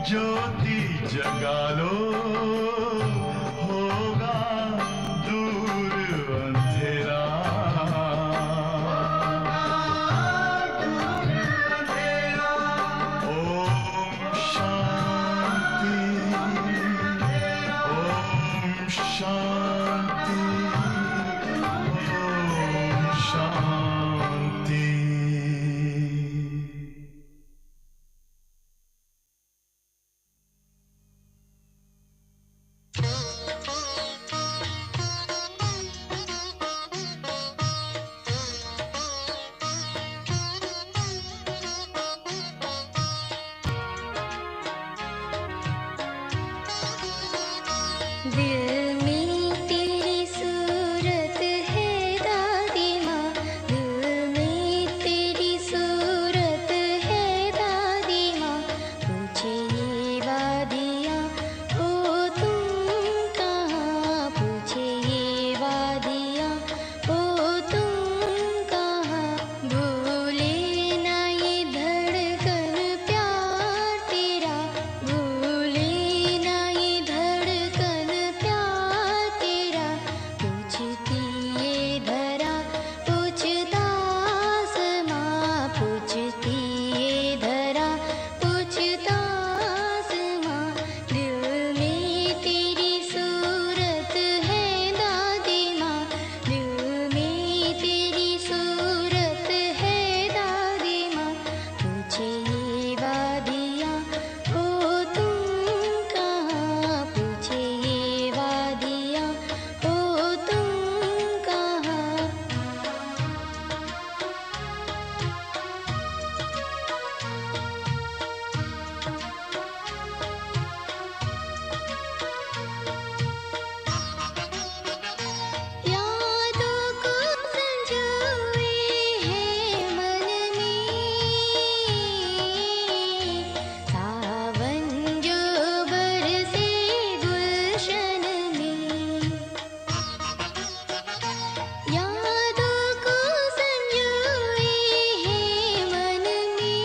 ज्योति जगा लो, होगा दूर अंधेरा। ओम शांति, ओम शांति, ओम शांति। दिल में तेरी सूरत है दादी माँ, दिल में तेरी सूरत है दादी माँ। पूछे ये वादियाँ हो तुम कहाँ, पूछे ये वादियाँ हो तुम कहाँ। भूले ना ये धड़कन प्यार तेरा, भूले ना ये धड़कन प्यार तेरा। पूछती ये धरा पूछता आसमां, पूछती ये धरा पूछता आसमां। दिल में तेरी सूरत है दादी माँ, दिल में तेरी सूरत है दादी माँ। पूछे ये वादियाँ हो तुम कहाँ, पूछे ये वादियाँ हो तुम कहाँ। यादों को संजोए है मन में, सावन जो बरसे गुलशन में। यादों को संजोए है मन में,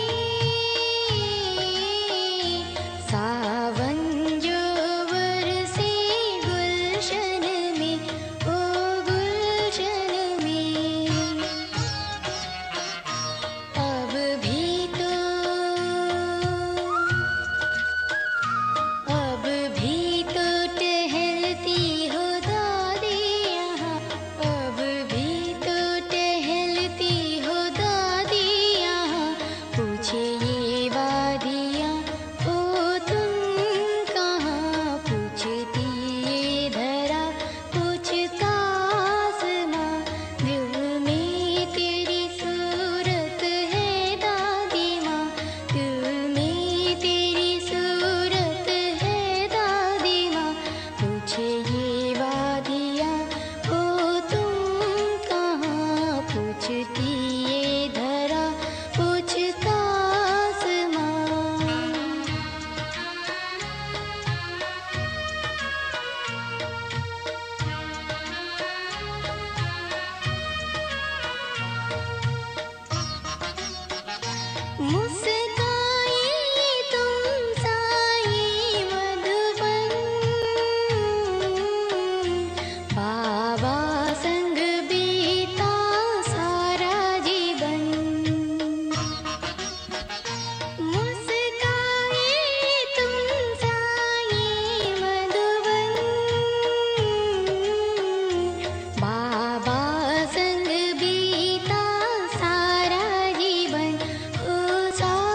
सावन जो बरसे गुलशन में, ओ गुलशन में। अब भी तो, अब भी तो टहलती हो दादी यहाँ, अब भी तो टहलती हो दादी यहाँ। पूछे ये वादियाँ हो तुम कहाँ, पूछती ये धरा पूछता आसमां। दिल में तेरी सूरत है दादी माँ, दिल में तेरी सूरत है दादी माँ। पूछे ये वादियाँ हो तुम कहाँ, पूछती ये धरा पूछता आसमां। मुस्काए तुम साई मधुबन, बाबा संग बीता सारा जीवन। मुस्काए तुम साई मधुबन, बाबा संग बीता सारा जीवन। ओ सारा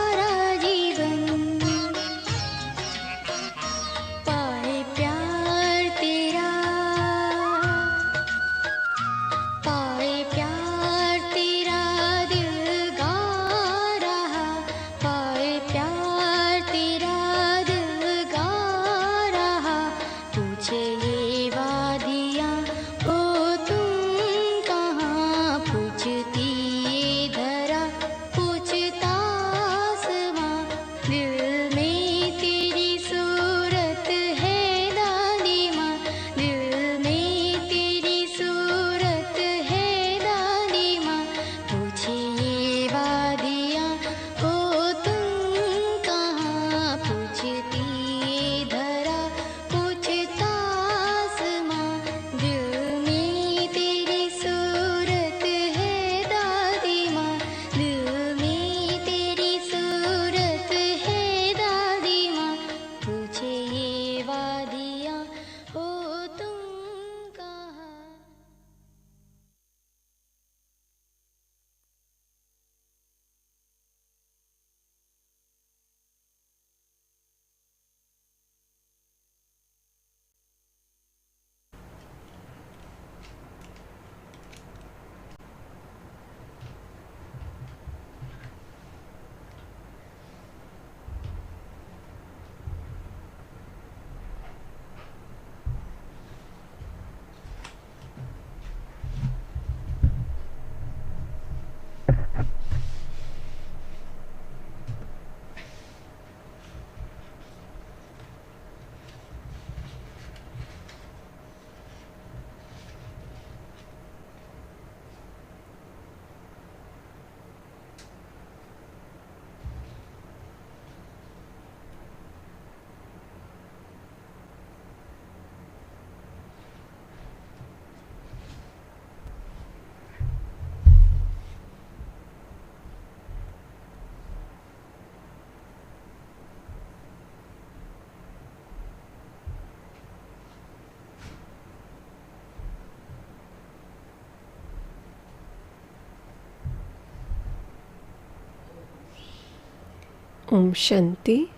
Om Shanti.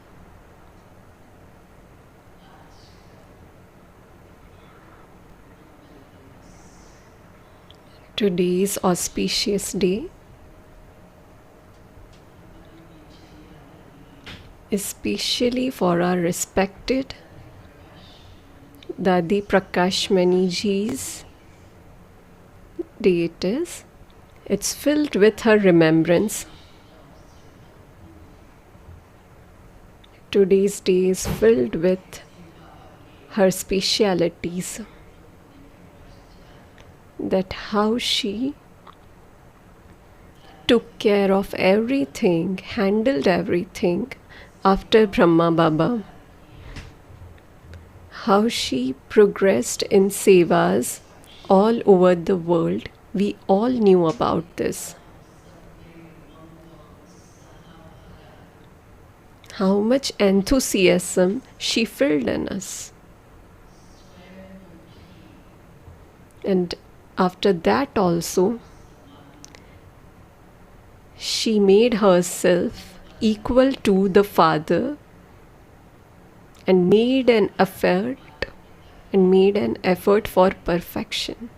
Today's auspicious day, especially for our respected Dadi Prakash Ji's day it is. It's filled with her remembrance. Today's day is filled with her specialities, that how she took care of everything, handled everything after Brahma Baba. How she progressed in sevas all over the world. We all knew about this. How much enthusiasm she filled in us. And after that also, she made herself equal to the Father and made an effort for perfection.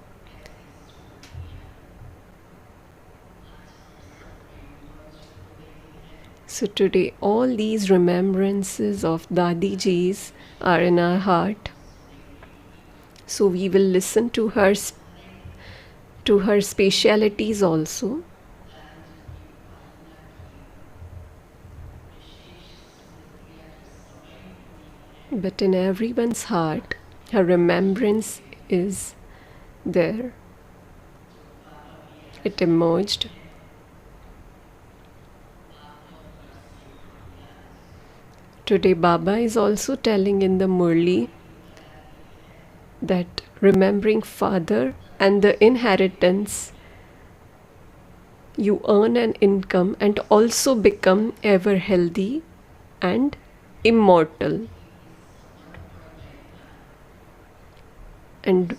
So today all these remembrances of Dadi Ji's are in our heart. So we will listen to her specialities also. But in everyone's heart, her remembrance is there. It emerged. Today Baba is also telling in the Murli that remembering Father and the inheritance, you earn an income and also become ever healthy and immortal. And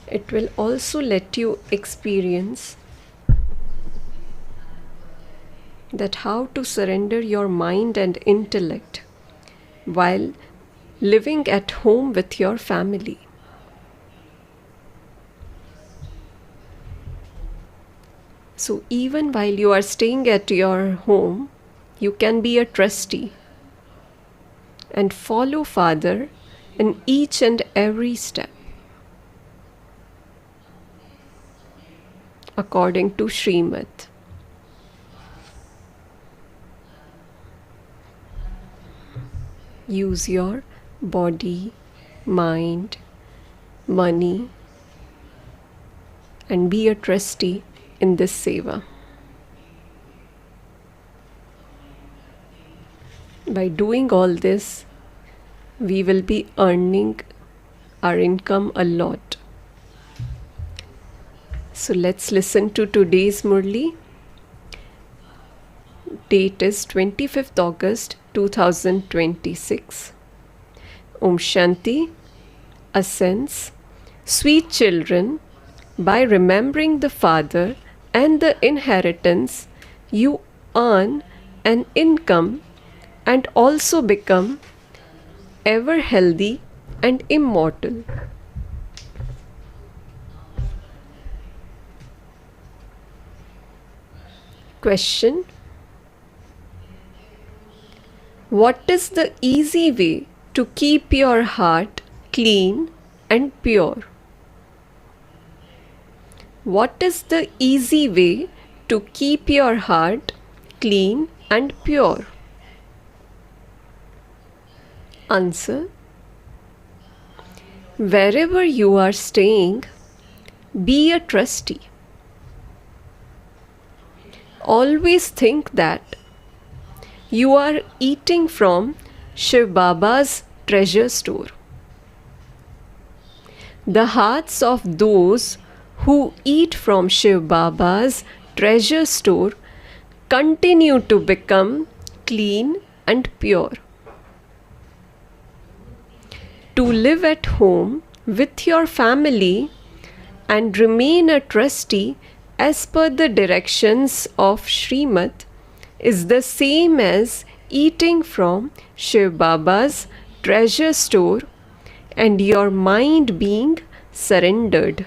it will also let you experience that how to surrender your mind and intellect while living at home with your family. So even while you are staying at your home, you can be a trustee and follow Father in each and every step according to Srimad. Use your body, mind, money, and be a trustee in this seva. By doing all this, we will be earning our income a lot. So let's listen to today's Murli. Date is 25th August 2026. Om Shanti. Ascends. Sweet children, by remembering the Father and the inheritance, you earn an income and also become ever healthy and immortal. Question: what is the easy way to keep your heart clean and pure? What is the easy way to keep your heart clean and pure? Answer: wherever you are staying, be a trustee. Always think that you are eating from Shiv Baba's treasure store. The hearts of those who eat from Shiv Baba's treasure store continue to become clean and pure. To live at home with your family and remain a trustee as per the directions of Srimad is the same as eating from Shiv Baba's treasure store and your mind being surrendered.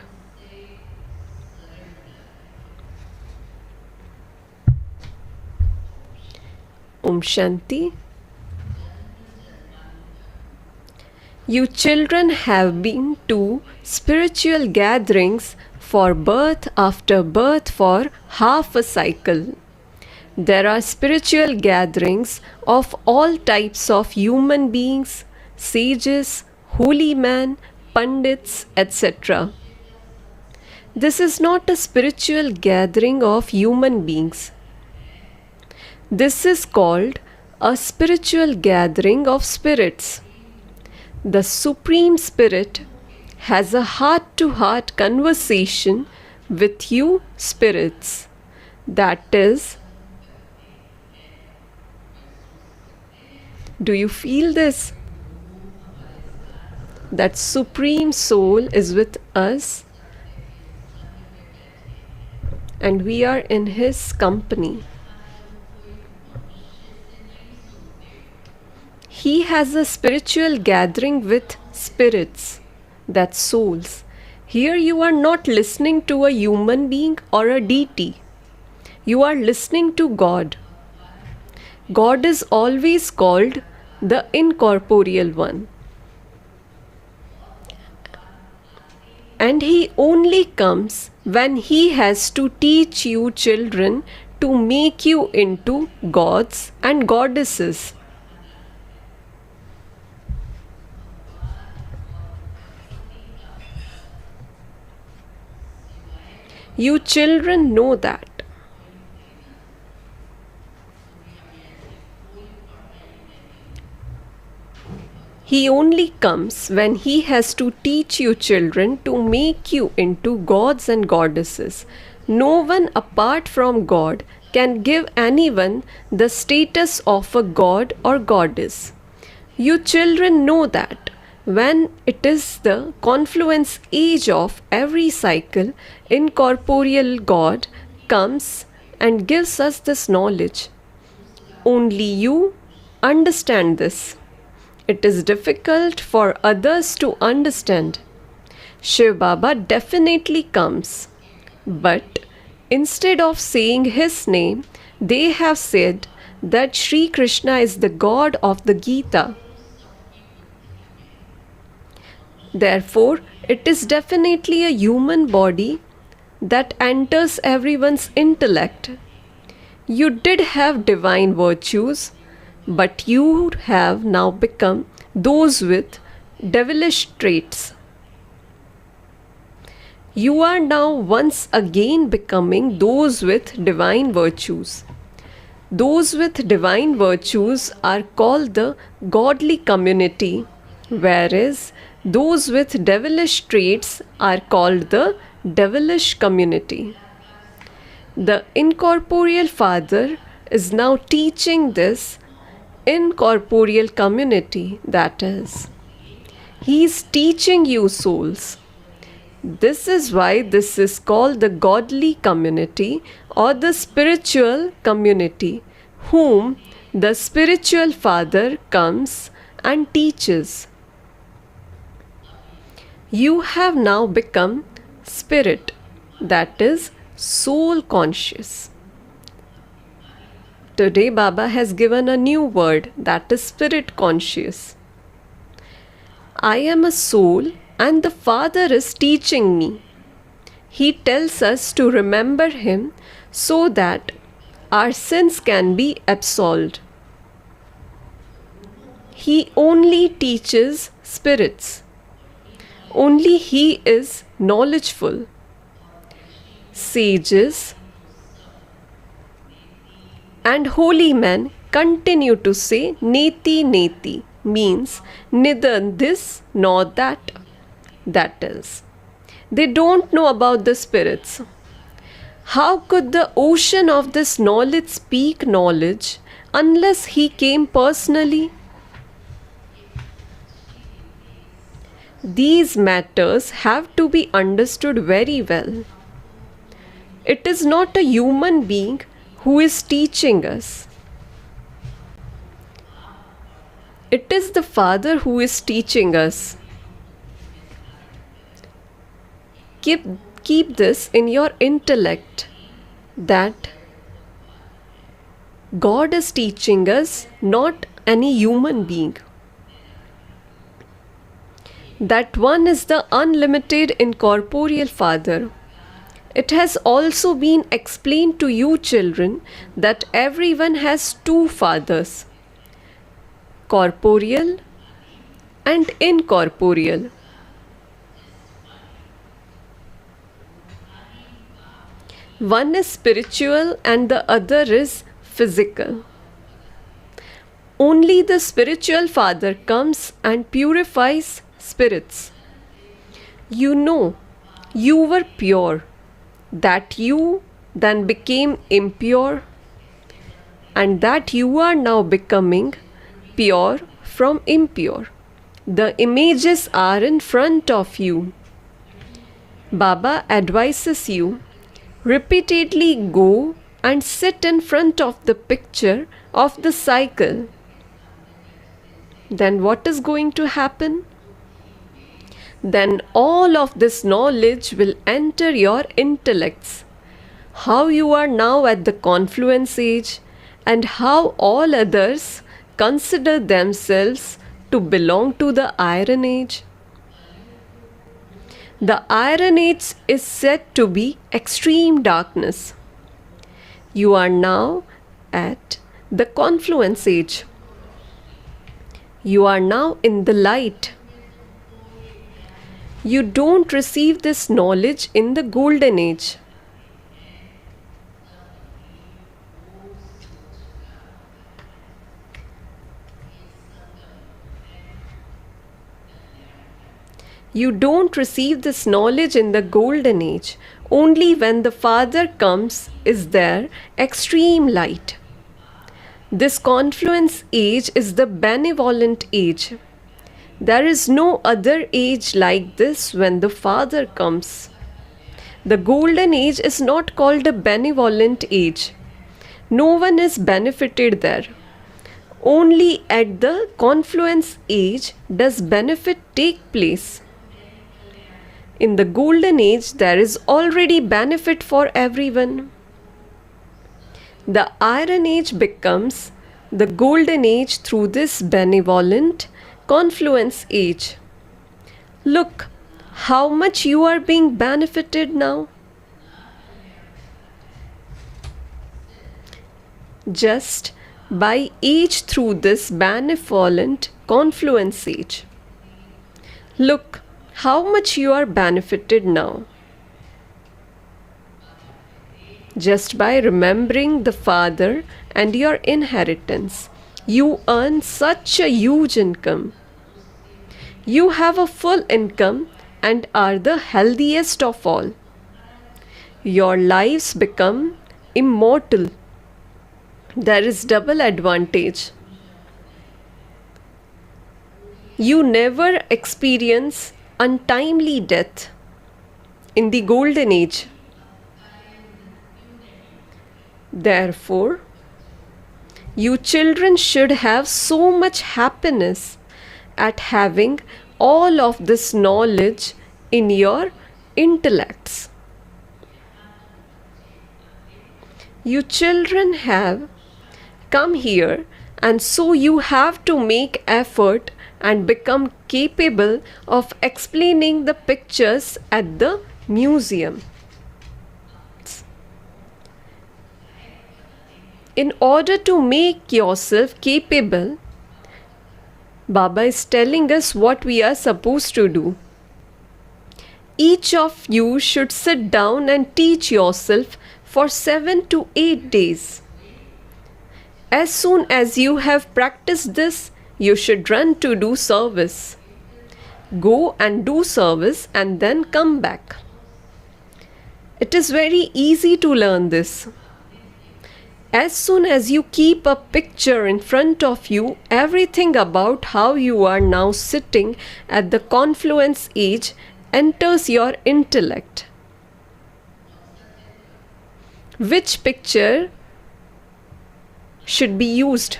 Om Shanti. You children have been to spiritual gatherings for birth after birth for half a cycle. There are spiritual gatherings of all types of human beings, sages, holy men, pandits, etc. This is not a spiritual gathering of human beings. This is called a spiritual gathering of spirits. The Supreme Spirit has a heart-to-heart conversation with you spirits. That is, do you feel this? That Supreme Soul is with us and we are in His company. He has a spiritual gathering with spirits, that's souls. Here you are not listening to a human being or a deity. You are listening to God. God is always called the incorporeal one. And He only comes when He has to teach you children to make you into gods and goddesses. You children know that. He only comes when He has to teach you children to make you into gods and goddesses. No one apart from God can give anyone the status of a god or goddess. You children know that. When it is the confluence age of every cycle, incorporeal God comes and gives us this knowledge. Only you understand this. It is difficult for others to understand. Shiv Baba definitely comes, but instead of saying His name, they have said that Sri Krishna is the God of the Gita. Therefore, it is definitely a human body that enters everyone's intellect. You did have divine virtues, but you have now become those with devilish traits. You are now once again becoming those with divine virtues. Those with divine virtues are called the godly community, whereas those with devilish traits are called the devilish community. The incorporeal Father is now teaching this incorporeal community, that is, He is teaching you souls. This is why this is called the godly community or the spiritual community, whom the spiritual Father comes and teaches. You have now become spirit, that is, soul conscious. Today Baba has given a new word, that is spirit conscious. I am a soul and the Father is teaching me. He tells us to remember Him so that our sins can be absolved. He only teaches spirits. Only He is knowledgeful. Sages and holy men continue to say Neti Neti, means neither this nor that. That is, they don't know about the spirits. How could the ocean of this knowledge speak knowledge unless He came personally? These matters have to be understood very well. It is not a human being who is teaching us. It is the Father who is teaching us. Keep this in your intellect, that God is teaching us, not any human being. That one is the unlimited incorporeal Father. It has also been explained to you, children, that everyone has two fathers, corporeal and incorporeal. One is spiritual and the other is physical. Only the spiritual Father comes and purifies spirits. You know, you were pure, that you then became impure, and that you are now becoming pure from impure. The images are in front of you. Baba advises you, repeatedly go and sit in front of the picture of the cycle. Then what is going to happen? Then all of this knowledge will enter your intellects. How you are now at the confluence age, and how all others consider themselves to belong to the Iron Age. The Iron Age is said to be extreme darkness. You are now at the confluence age. You are now in the light. You don't receive this knowledge in the golden age. You don't receive this knowledge in the golden age. Only when the Father comes is there extreme light. This confluence age is the benevolent age. There is no other age like this when the Father comes. The golden age is not called a benevolent age. No one is benefited there. Only at the confluence age does benefit take place. In the golden age, there is already benefit for everyone. The Iron Age becomes the golden age through this benevolent confluence age. Look how much you are being benefited now. Just by age through this benevolent confluence age. Look how much you are benefited now. Just by remembering the Father and your inheritance, you earn such a huge income. You have a full income and are the healthiest of all. Your lives become immortal. There is double advantage. You never experience untimely death in the golden age. Therefore, you children should have so much happiness at having all of this knowledge in your intellects. You children have come here, and so you have to make effort and become capable of explaining the pictures at the museum. In order to make yourself capable, Baba is telling us what we are supposed to do. Each of you should sit down and teach yourself for 7 to 8 days. As soon as you have practiced this, you should run to do service. Go and do service and then come back. It is very easy to learn this. As soon as you keep a picture in front of you, everything about how you are now sitting at the confluence age enters your intellect. Which picture should be used.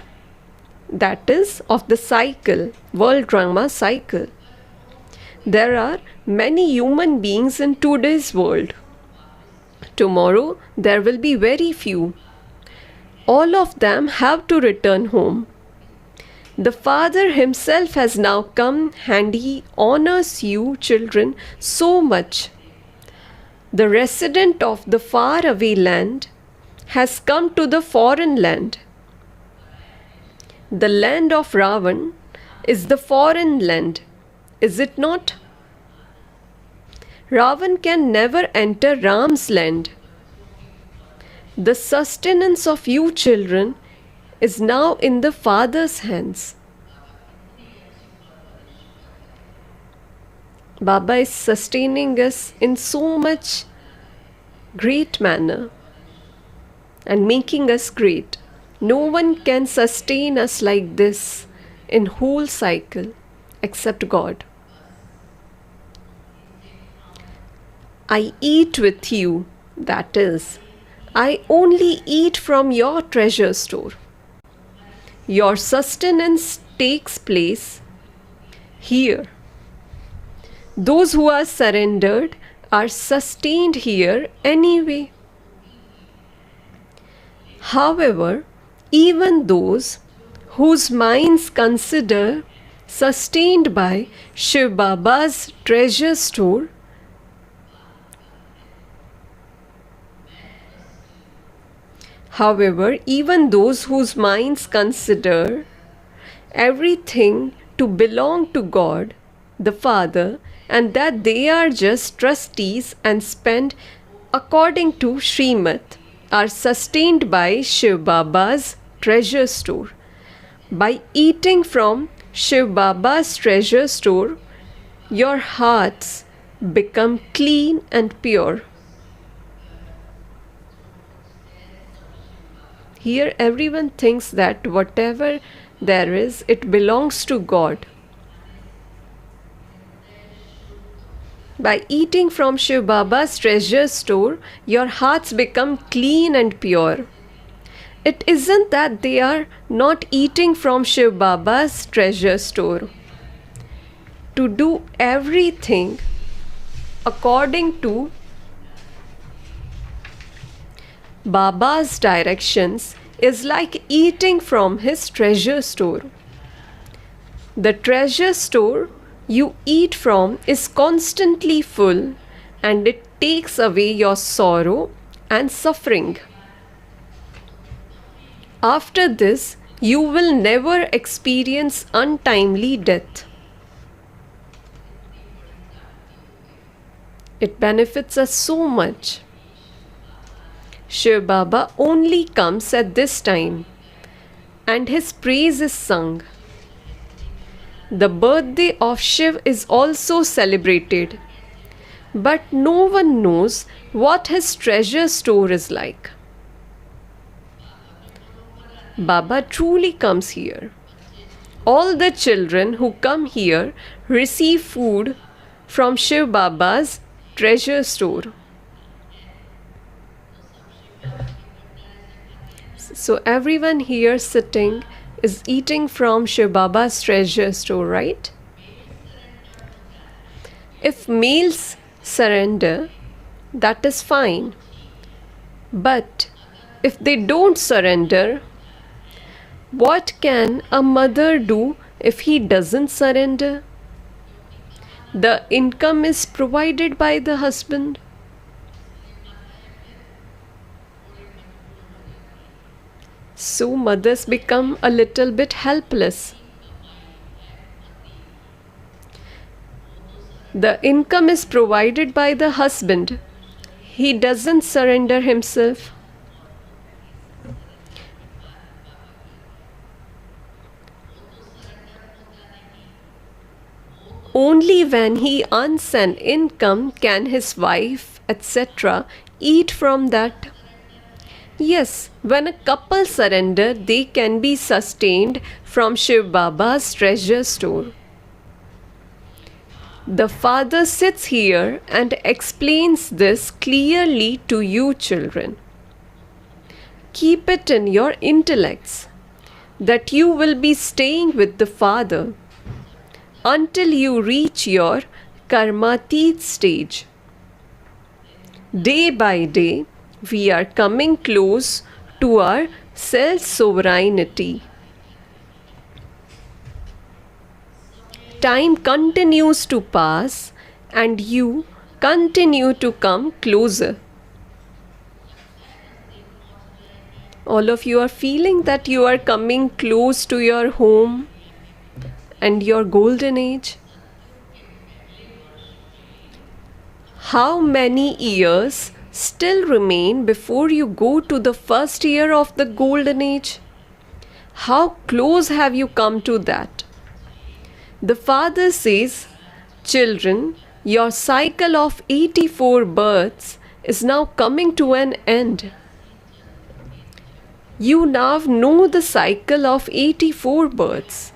That is of the cycle, world drama cycle. There are many human beings in today's world. Tomorrow there will be very few. All of them have to return home. The Father himself has now come and he honors you children so much. The resident of the faraway land has come to the foreign land. The land of Ravan is the foreign land, is it not? Ravan can never enter Ram's land. The sustenance of you children is now in the Father's hands. Baba is sustaining us in so much great manner and making us great. No one can sustain us like this in whole cycle except God. I eat with you, that is, I only eat from your treasure store. Your sustenance takes place here. Those who are surrendered are sustained here anyway. However, even those whose minds consider sustained by Shiv Baba's treasure store even those whose minds consider everything to belong to God, the Father, and that they are just trustees and spend according to Srimad, are sustained by Shiv Baba's treasure store. By eating from Shiv Baba's treasure store, your hearts become clean and pure. Here everyone thinks that whatever there is, it belongs to God. By eating from Shiv Baba's treasure store, your hearts become clean and pure. It isn't that they are not eating from Shiv Baba's treasure store. To do everything according to Baba's directions is like eating from his treasure store. The treasure store you eat from is constantly full and it takes away your sorrow and suffering. After this, you will never experience untimely death. It benefits us so much. Shiv Baba only comes at this time and his praise is sung. The birthday of Shiv is also celebrated, but no one knows what his treasure store is like. Baba truly comes here. All the children who come here receive food from Shiv Baba's treasure store. So everyone here sitting is eating from Shiv Baba's treasure store, right? If males surrender, that is fine. But if they don't surrender, what can a mother do if he doesn't surrender? The income is provided by the husband. So mothers become a little bit helpless. The income is provided by the husband. He doesn't surrender himself. Only when he earns an income can his wife, etc., eat from that. Yes, when a couple surrender, they can be sustained from Shiv Baba's treasure store. The Father sits here and explains this clearly to you children. keep it in your intellects that you will be staying with the Father until you reach your karmatit stage. Day by day, we are coming close to our self-sovereignty. Time continues to pass and you continue to come closer. All of you are feeling that you are coming close to your home and your golden age. How many years still remain before you go to the first year of the golden age? How close have you come to that? The Father says, children, your cycle of 84 births is now coming to an end. You now know the cycle of 84 births.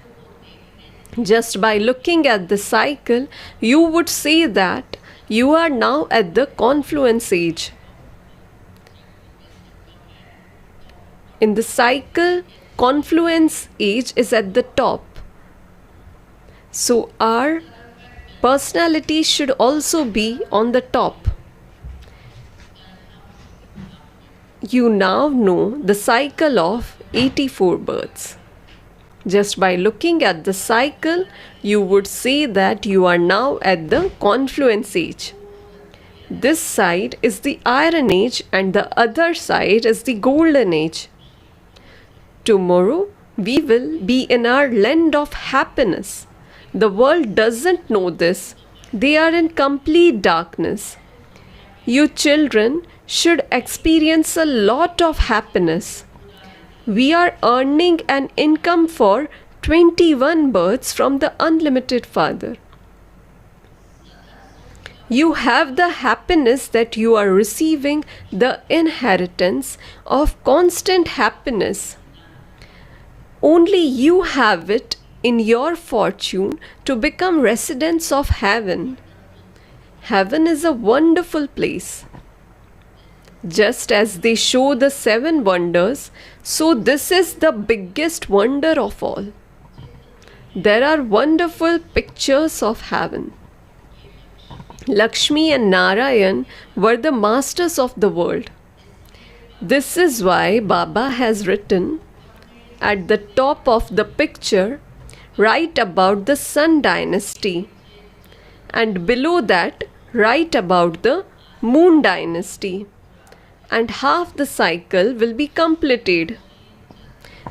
Just by looking at the cycle, you would say that you are now at the confluence age. In the cycle, confluence age is at the top. So our personality should also be on the top. You now know the cycle of 84 births. Just by looking at the cycle, you would say that you are now at the confluence age. This side is the iron age and the other side is the golden age. Tomorrow, we will be in our land of happiness. The world doesn't know this. They are in complete darkness. You children should experience a lot of happiness. We are earning an income for 21 births from the unlimited Father. You have the happiness that you are receiving the inheritance of constant happiness. Only you have it in your fortune to become residents of heaven. Heaven is a wonderful place. Just as they show the 7 wonders, so this is the biggest wonder of all. There are wonderful pictures of heaven. Lakshmi and Narayan were the masters of the world. This is why Baba has written at the top of the picture, write about the Sun dynasty, and below that, write about the Moon dynasty, and half the cycle will be completed.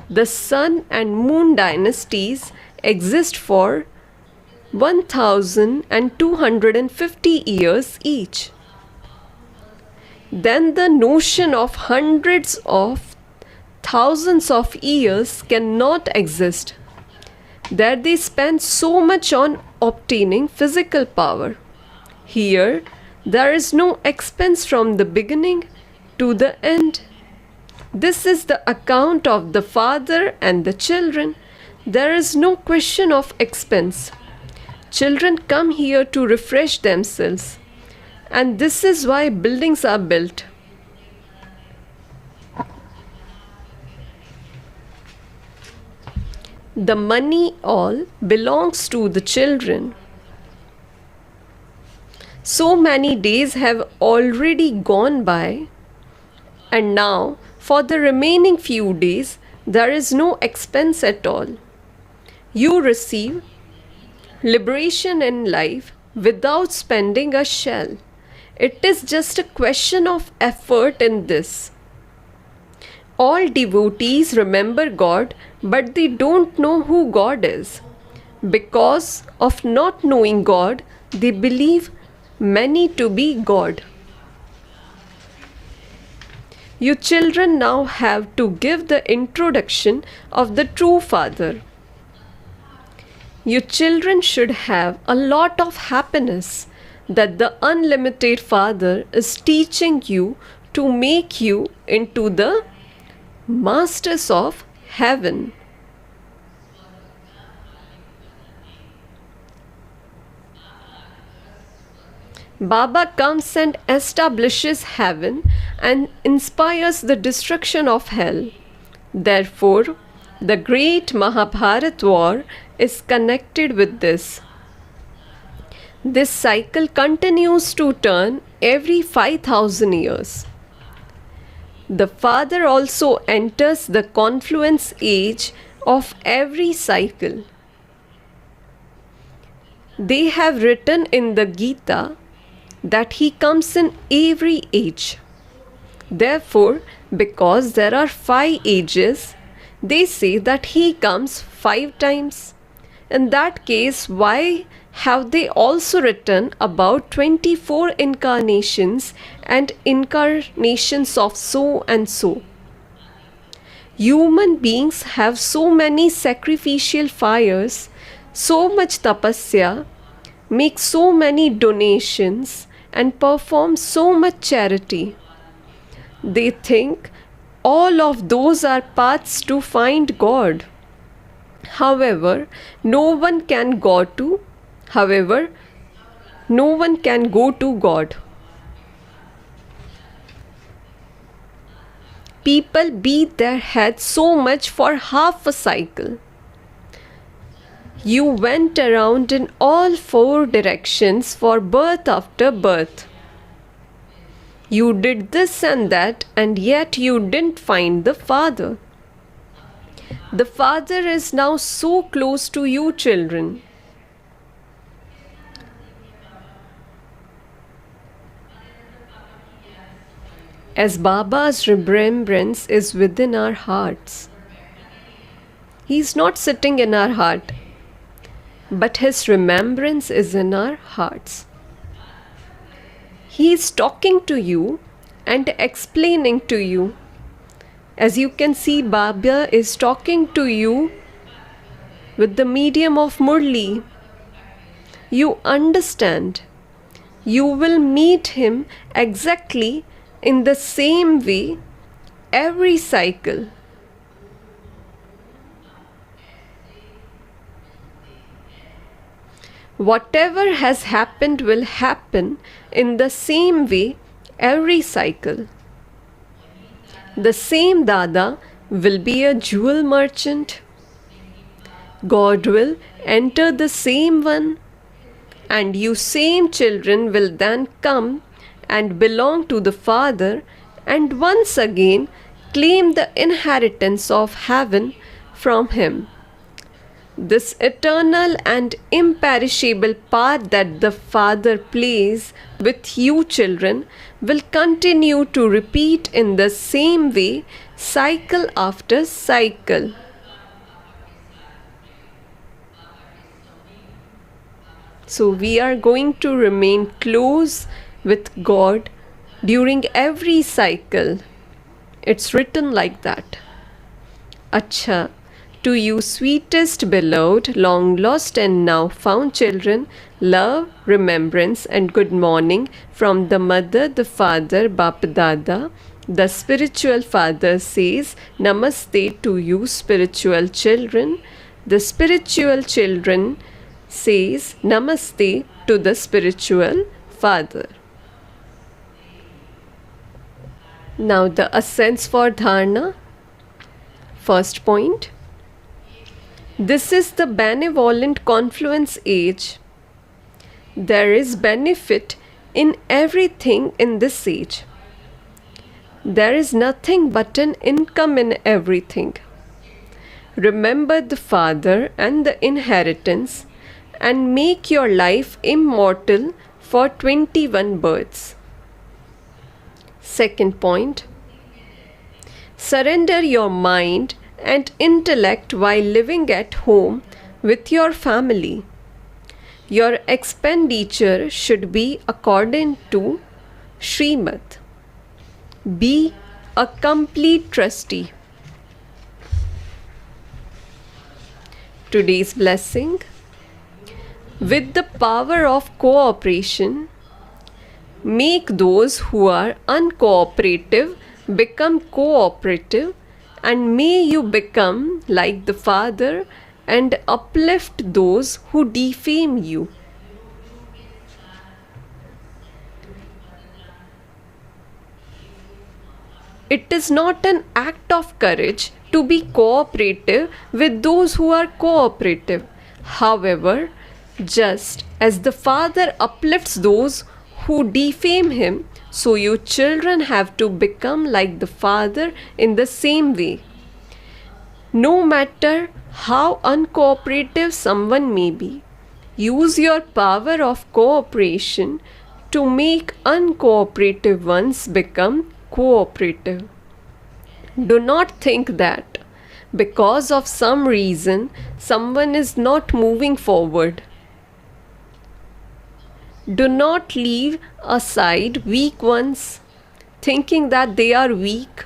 The Sun and Moon dynasties exist for 1250 years each. Then the notion of hundreds of thousands of years cannot exist. There they spend so much on obtaining physical power. Here, there is no expense from the beginning to the end. This is the account of the Father and the children. There is no question of expense. Children come here to refresh themselves, and this is why buildings are built. The money all belongs to the children. So many days have already gone by, and now for the remaining few days there is no expense at all. You receive liberation in life without spending a shell. It is just a question of effort in this. All devotees remember God, but they don't know who God is. Because of not knowing God, they believe many to be God. You children now have to give the introduction of the true Father. You children should have a lot of happiness that the unlimited Father is teaching you to make you into the masters of heaven. Baba comes and establishes heaven and inspires the destruction of hell. Therefore, the great Mahabharat war is connected with this. This cycle continues to turn every 5,000 years. The Father also enters the confluence age of every cycle. They have written in the Gita that he comes in every age. Therefore, because there are 5 ages, they say that he comes 5 times. In that case, why have they also written about 24 incarnations and incarnations of so and so? Human beings have so many sacrificial fires, so much tapasya, make so many donations, and perform so much charity. They think all of those are paths to find God. However, no one can go to God. People beat their heads so much for half a cycle. You went around in all 4 directions for birth after birth. You did this and that, and yet you didn't find the Father. The Father is now so close to you, children. As Baba's remembrance is within our hearts. He is not sitting in our heart, but his remembrance is in our hearts. He is talking to you and explaining to you. As you can see, Baba is talking to you with the medium of Murli. You understand. You will meet him exactly in the same way every cycle. Whatever has happened will happen in the same way every cycle. The same Dada will be a jewel merchant. God will enter the same one, and you same children will then come and belong to the Father and once again claim the inheritance of heaven from him. This eternal and imperishable part that the Father plays with you children will continue to repeat in the same way, cycle after cycle. So we are going to remain close with God during every cycle. It's written like that. Acha. To you, sweetest beloved, long lost and now found children, love, remembrance, and good morning from the mother, the father, Bap Dada. The spiritual father says, Namaste to you, spiritual children. The spiritual children says, Namaste to the spiritual father. Now the ascents for dharana. First point. This is the benevolent confluence age. There is benefit in everything in this age. There is nothing but an income in everything. Remember the Father and the inheritance and make your life immortal for 21 births. Second point. Surrender your mind and intellect while living at home with your family. Your expenditure should be according to Srimad. Be a complete trustee. Today's blessing. With the power of cooperation, make those who are uncooperative become cooperative, and may you become like the Father and uplift those who defame you. It is not an act of courage to be cooperative with those who are cooperative. However, just as the father uplifts those who defame him, so you children have to become like the father in the same way. No matter how uncooperative someone may be, use your power of cooperation to make uncooperative ones become cooperative. Do not think that because of some reason someone is not moving forward. Do not leave aside weak ones, thinking that they are weak,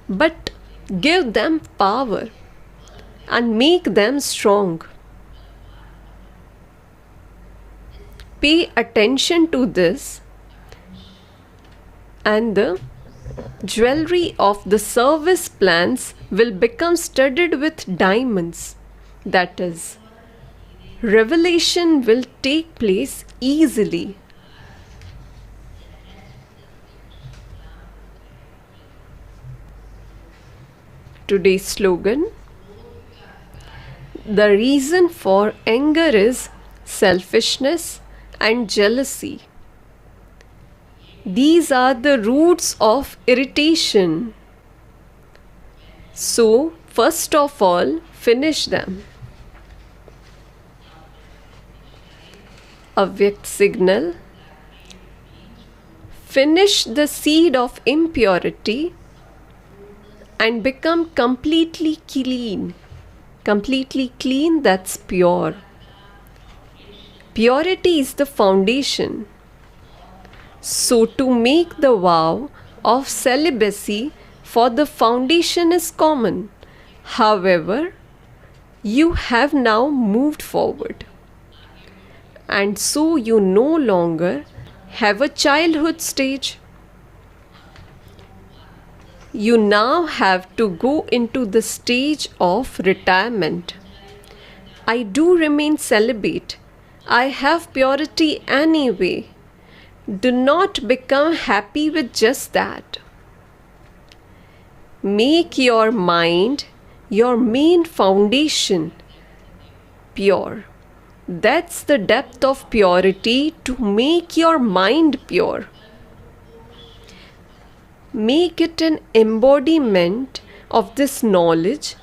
but give them power and make them strong. Pay attention to this, and the jewelry of the service plans will become studded with diamonds. That is, revelation will take place easily. Today's slogan: the reason for anger is selfishness and jealousy. These are the roots of irritation. So, first of all, finish them. Avyakt signal: finish the seed of impurity and become completely clean. Completely clean, that's pure. Purity is the foundation. So, to make the vow of celibacy for the foundation is common. However, you have now moved forward, and so you no longer have a childhood stage. You now have to go into the stage of retirement. I do remain celibate. I have purity anyway. Do not become happy with just that. Make your mind your main foundation pure. That's the depth of purity, to make your mind pure. Make it an embodiment of this knowledge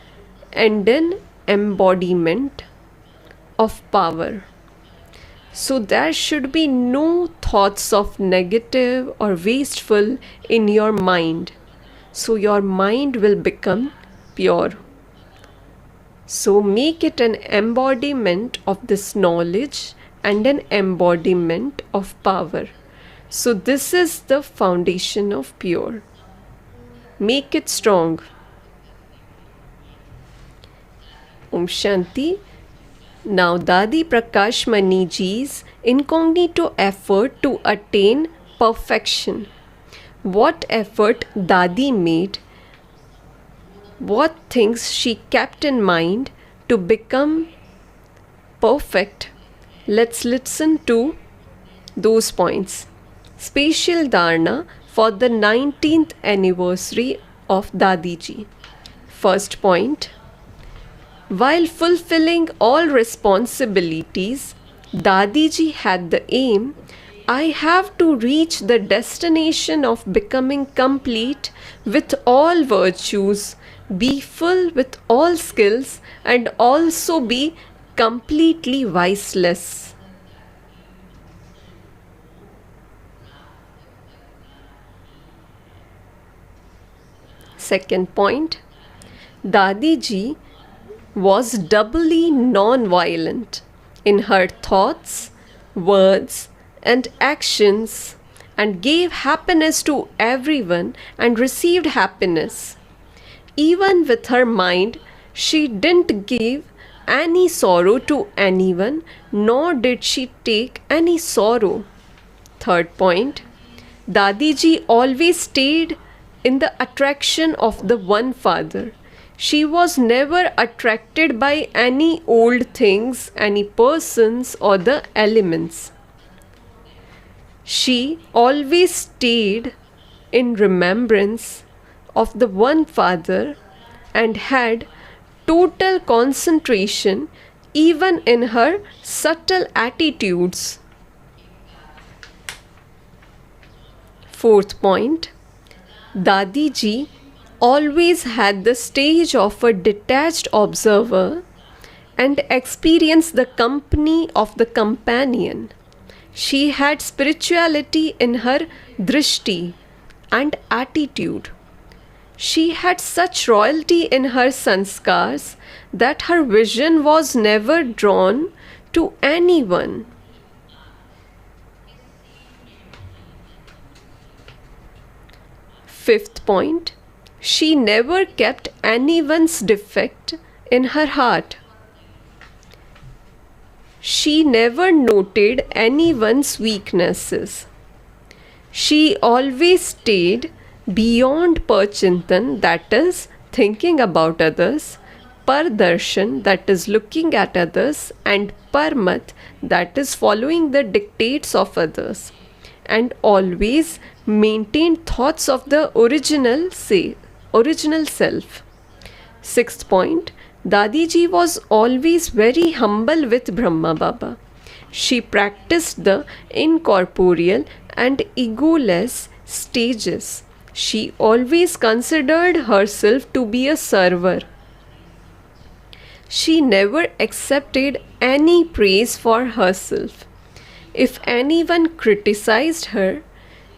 and an embodiment of power. So there should be no thoughts of negative or wasteful in your mind. So your mind will become pure. So make it an embodiment of this knowledge and an embodiment of power. So this is the foundation of pure. Make it strong. Om Shanti. Now Dadi Prakash Mani ji's incognito effort to attain perfection. What effort Dadi made? What things she kept in mind to become perfect? Let's listen to those points. Special Dharna for the 19th anniversary of Dadi ji. First point: while fulfilling all responsibilities, Dadi ji had the aim, I have to reach the destination of becoming complete with all virtues, be full with all skills, and also be completely viceless. Second point: Dadi ji was doubly non-violent in her thoughts, words, and actions, and gave happiness to everyone and received happiness. Even with her mind, she didn't give any sorrow to anyone, nor did she take any sorrow. Third point: Dadi ji always stayed in the attraction of the one Father. She was never attracted by any old things, any persons, or the elements. She always stayed in remembrance, of the one father and had total concentration even in her subtle attitudes. Fourth point, Dadi Ji always had the stage of a detached observer and experienced the company of the companion. She had spirituality in her drishti and attitude. She had such royalty in her sanskars that her vision was never drawn to anyone. Fifth point, she never kept anyone's defect in her heart. She never noted anyone's weaknesses. She always stayed beyond parchintan, that is, thinking about others, pardarshan, that is, looking at others, and parmat, that is, following the dictates of others, and always maintained thoughts of the original self. Sixth point, Dadi Ji was always very humble with Brahma Baba. She practiced the incorporeal and egoless stages. She always considered herself to be a server. She never accepted any praise for herself. If anyone criticized her,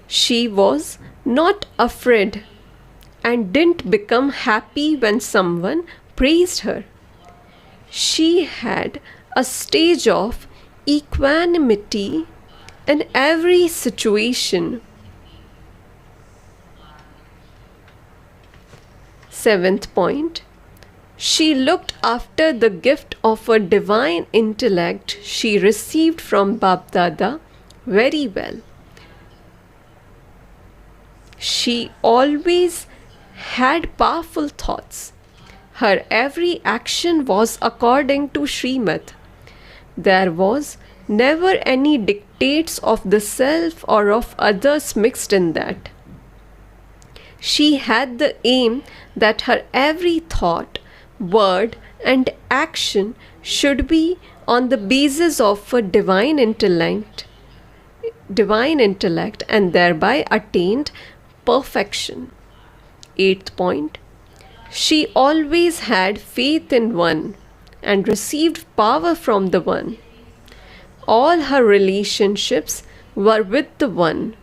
she was not afraid and didn't become happy when someone praised her. She had a stage of equanimity in every situation. Seventh point, she looked after the gift of a divine intellect she received from Bap Dada very well. She always had powerful thoughts. Her every action was according to Srimad. There was never any dictates of the self or of others mixed in that. She had the aim that her every thought, word, and action should be on the basis of a divine intellect, and thereby attained perfection. Eighth point, she always had faith in one and received power from the one. All her relationships were with the one.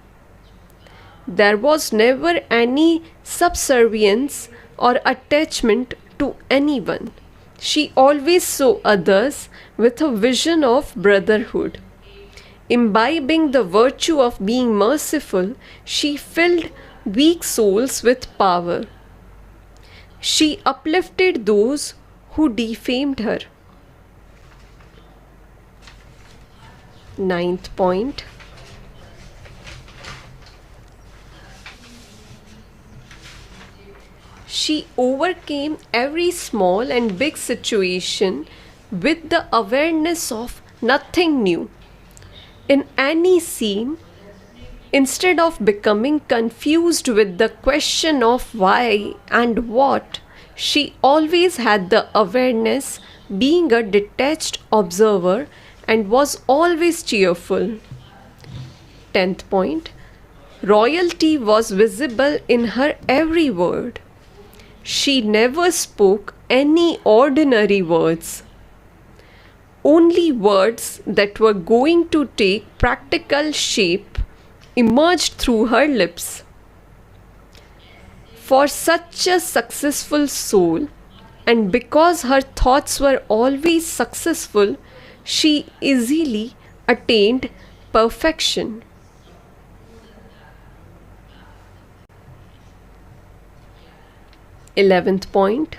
There was never any subservience or attachment to anyone. She always saw others with a vision of brotherhood. Imbibing the virtue of being merciful, she filled weak souls with power. She uplifted those who defamed her. Ninth point, she overcame every small and big situation with the awareness of nothing new. In any scene, instead of becoming confused with the question of why and what, she always had the awareness, being a detached observer, and was always cheerful. 10th point, royalty was visible in her every word. She never spoke any ordinary words. Only words that were going to take practical shape emerged through her lips. For such a successful soul, and because her thoughts were always successful, she easily attained perfection. Eleventh point,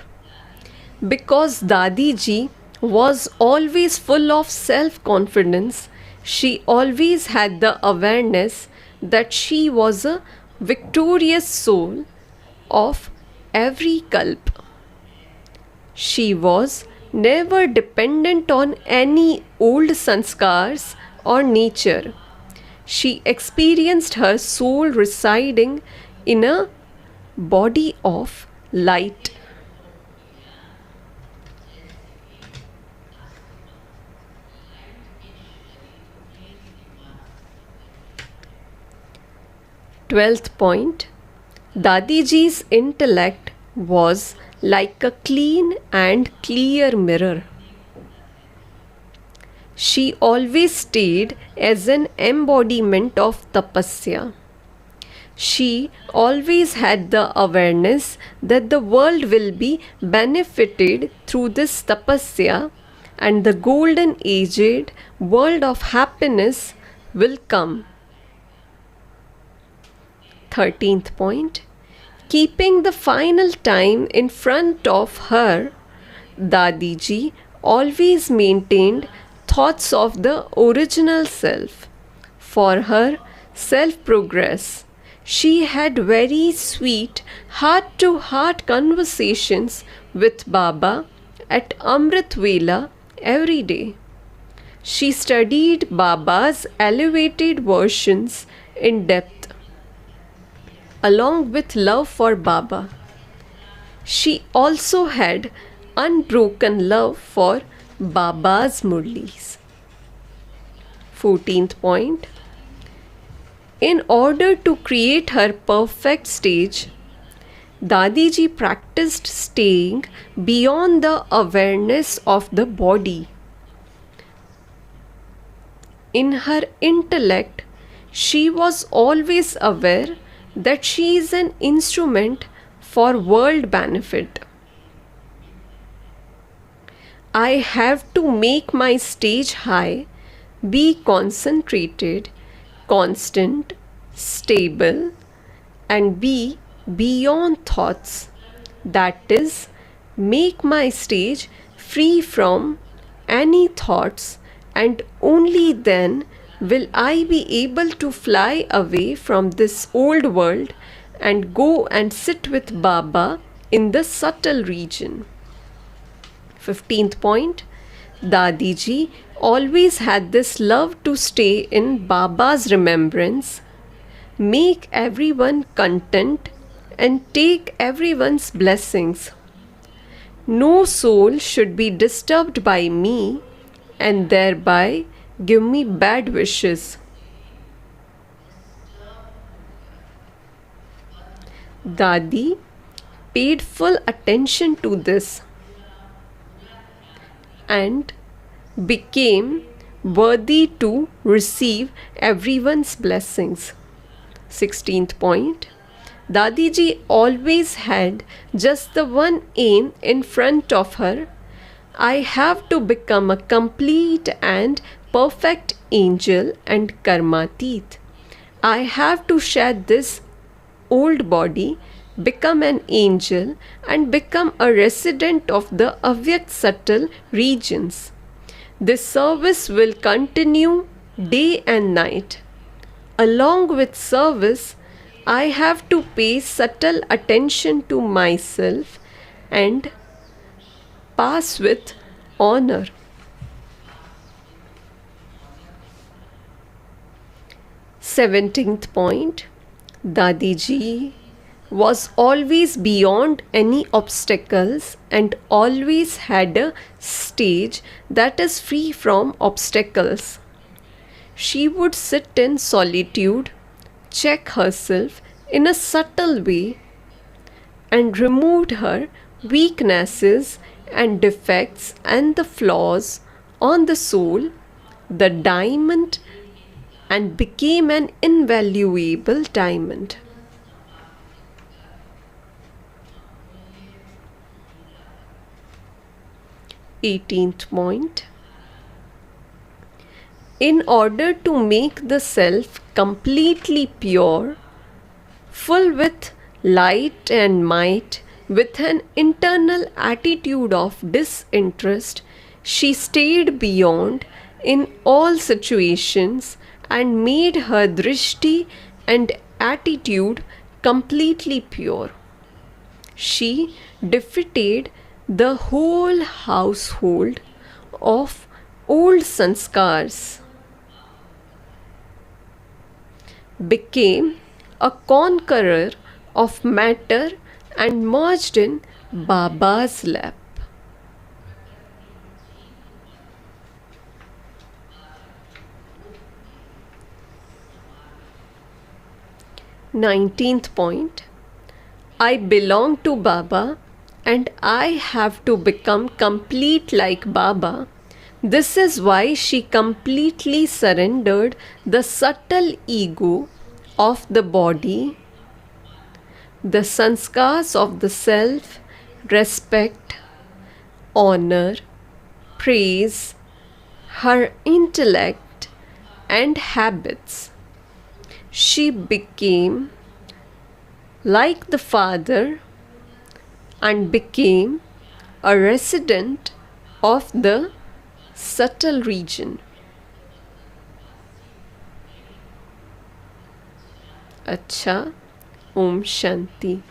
because Dadi Ji was always full of self-confidence, she always had the awareness that she was a victorious soul of every kalp. She was never dependent on any old sanskars or nature. She experienced her soul residing in a body of light. Twelfth point, Dadiji's intellect was like a clean and clear mirror. She always stayed as an embodiment of tapasya. She always had the awareness that the world will be benefited through this tapasya and the golden aged world of happiness will come. 13th point, keeping the final time in front of her, Dadiji always maintained thoughts of the original self. For her self-progress, she had very sweet heart-to-heart conversations with Baba at Amrit Vela every day. She studied Baba's elevated versions in depth. Along with love for Baba, she also had unbroken love for Baba's Murlis. 14th point, in order to create her perfect stage, Dadiji practiced staying beyond the awareness of the body. In her intellect, she was always aware that she is an instrument for world benefit. I have to make my stage high, be concentrated, constant, stable, and be beyond thoughts. That is, make my stage free from any thoughts, and only then will I be able to fly away from this old world and go and sit with Baba in the subtle region. 15th point, Dadiji always had this love to stay in Baba's remembrance, make everyone content, and take everyone's blessings. No soul should be disturbed by me and thereby give me bad wishes. Dadi paid full attention to this and became worthy to receive everyone's blessings. 16th point, Dadiji always had just the one aim in front of her. I have to become a complete and perfect angel and karmatit. I have to shed this old body, become an angel, and become a resident of the Avyakt subtle regions. This service will continue day and night. Along with service, I have to pay subtle attention to myself and pass with honor. Seventeenth point, Dadiji was always beyond any obstacles and always had a stage that is free from obstacles. She would sit in solitude, check herself in a subtle way, and removed her weaknesses and defects and the flaws on the soul, the diamond, and became an invaluable diamond. Eighteenth point, in order to make the self completely pure, full with light and might, with an internal attitude of disinterest, she stayed beyond in all situations and made her drishti and attitude completely pure. She defeated the whole household of old sanskars, became a conqueror of matter and merged in Baba's lap. Nineteenth point. I belong to Baba and I have to become complete like Baba. This is why she completely surrendered the subtle ego of the body, the sanskars of the self, respect, honor, praise, her intellect and habits. She became like the Father and became a resident of the subtle region. Acha, Om Shanti.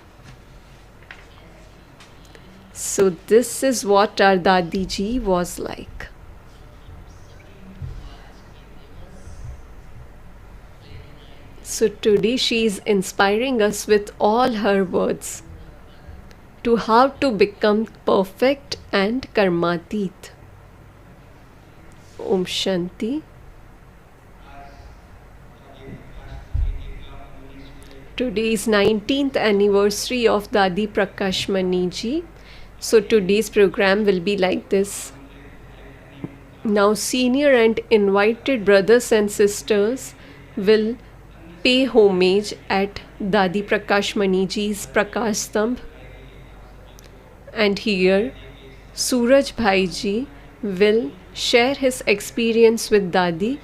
So this is what our Dadi Ji was like. So today she is inspiring us with all her words to how to become perfect and karmatit. Om Shanti. Today is 19th anniversary of Dadi Prakash Mani ji. So today's program will be like this. Now senior and invited brothers and sisters will pay homage at Dadi Prakash Mani ji's Prakash Stambh. And here Suraj Bhai ji will share his experience with Dadi.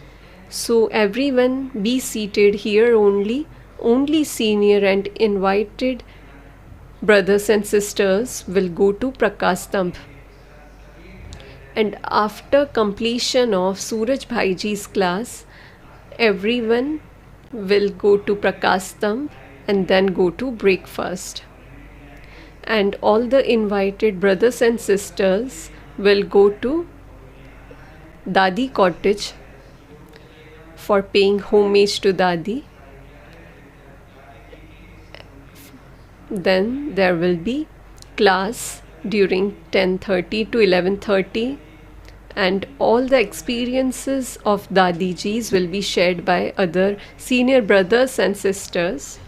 So everyone be seated here only. Only senior and invited brothers and sisters will go to Prakash Stambh. And after completion of Suraj Bhai ji's class, everyone will go to Prakash Stambh and then go to breakfast. And all the invited brothers and sisters will go to Dadi cottage for paying homage to Dadi. Then there will be class during 10:30 to 11:30, and all the experiences of Dadi Ji's will be shared by other senior brothers and sisters.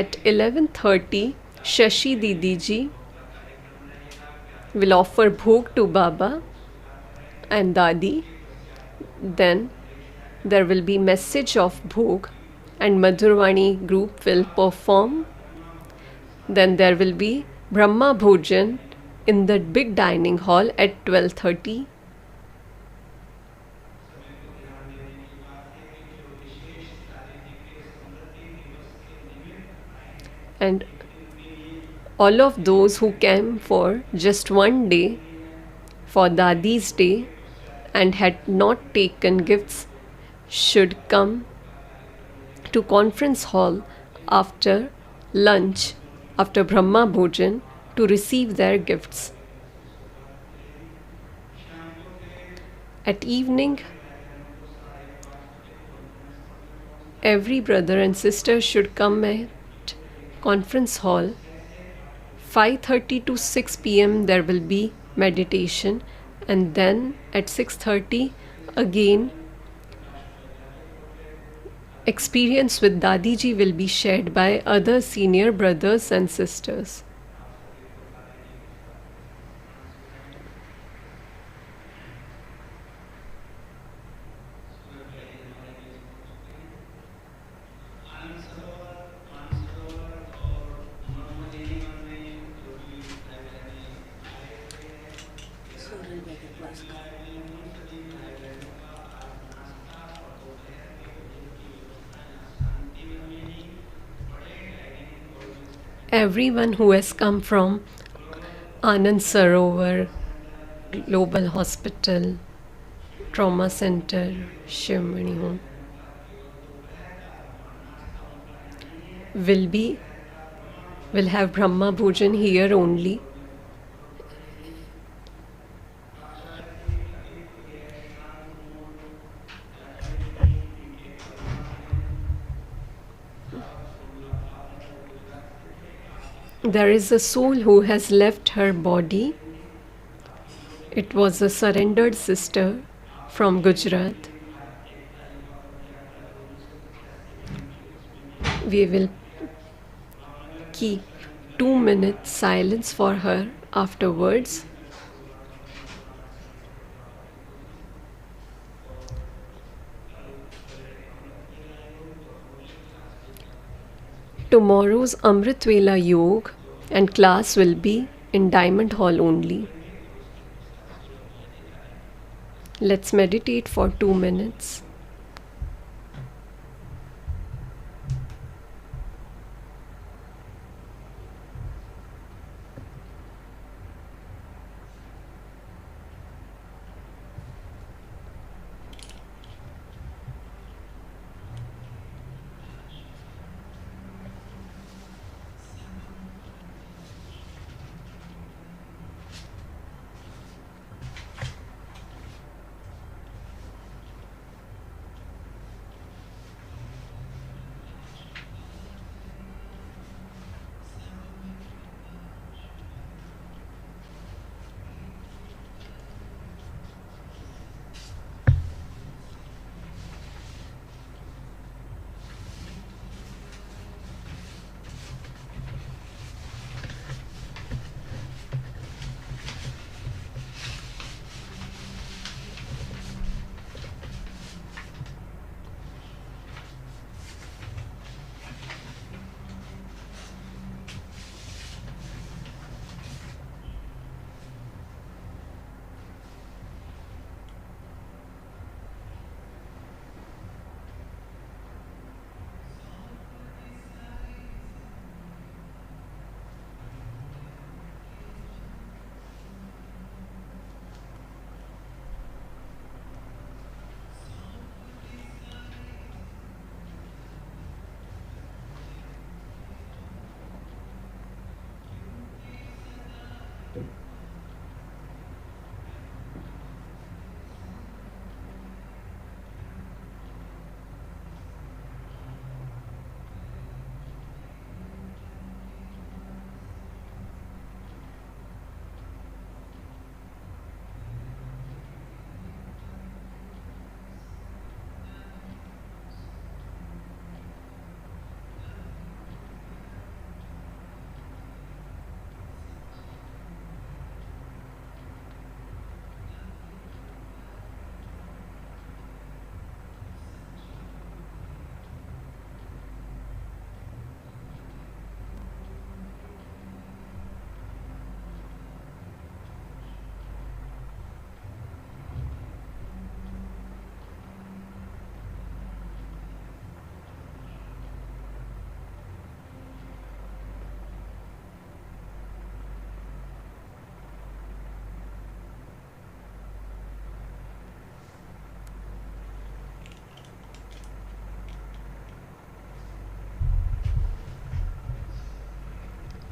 At 11:30, Shashi Didi Ji will offer bhog to Baba and Dadi. Then there will be message of bhog and Madhurvani group will perform. Then there will be Brahma Bhojan in the big dining hall at 12:30. And all of those who came for just one day, for Dadi's day, and had not taken gifts should come to conference hall after lunch, after Brahma Bhojan, to receive their gifts. At evening, every brother and sister should come at conference hall. 5:30 to 6 p.m. there will be meditation, and then at 6:30 again experience with Dadi Ji will be shared by other senior brothers and sisters. Everyone who has come from Anand Sarovar, Global Hospital, Trauma Center, Shivmani Home, will have Brahma Bhojan here only. There is a soul who has left her body. It was a surrendered sister from Gujarat. We will keep 2 minutes silence for her afterwards. Tomorrow's Amrit Vela Yog and class will be in Diamond Hall only. Let's meditate for 2 minutes.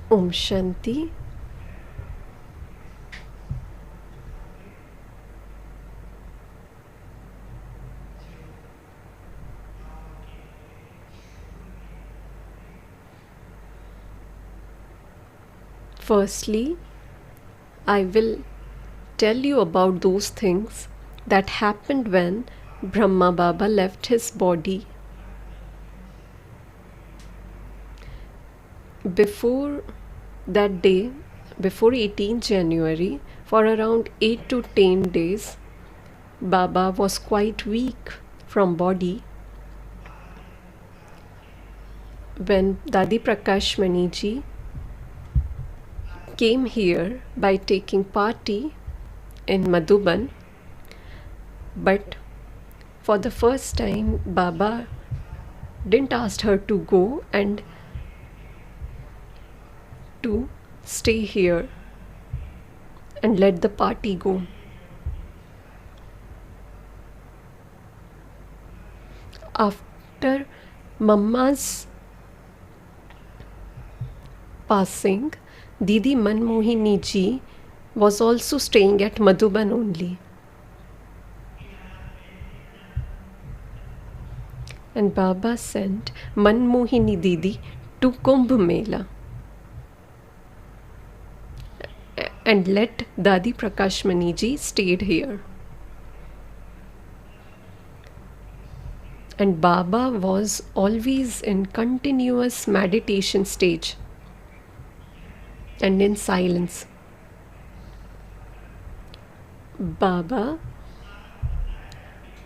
Om Shanti. Firstly, I will tell you about those things that happened when Brahma Baba left his body. Before that day, before 18 January, for around 8 to 10 days, Baba was quite weak from body. When Dadi Prakash Maniji came here by taking party in Madhuban, but for the first time Baba didn't ask her to go and to stay here and let the party go. After Mamma's passing, Didi Manmohini ji was also staying at Madhuban only. And Baba sent Manmohini Didi to Kumbh Mela. and let Dadi Prakashmani ji stayed here. And Baba was always in continuous meditation stage and in silence. Baba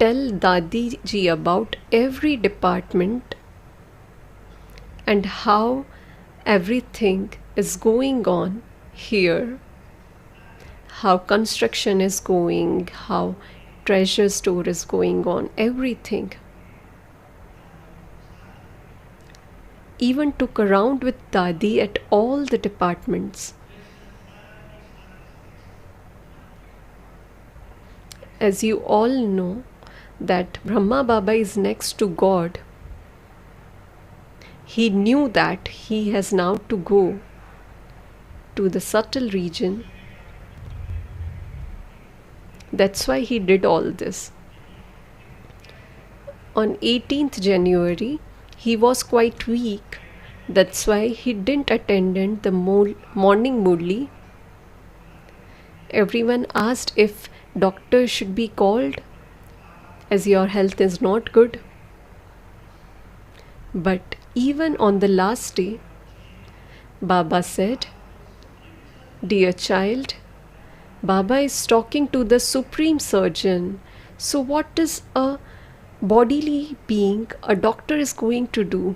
tell Dadi ji about every department and how everything is going on here, how construction is going, how treasure store is going on, everything. Even took around with Dadi at all the departments. As you all know that Brahma Baba is next to God, he knew that he has now to go to the subtle region. That's why he did all this. On 18th January, he was quite weak. That's why he didn't attend the morning Murli. Everyone asked if doctor should be called as your health is not good. But even on the last day, Baba said, "Dear child, Baba is talking to the Supreme Surgeon. So what is a bodily being a doctor is going to do?"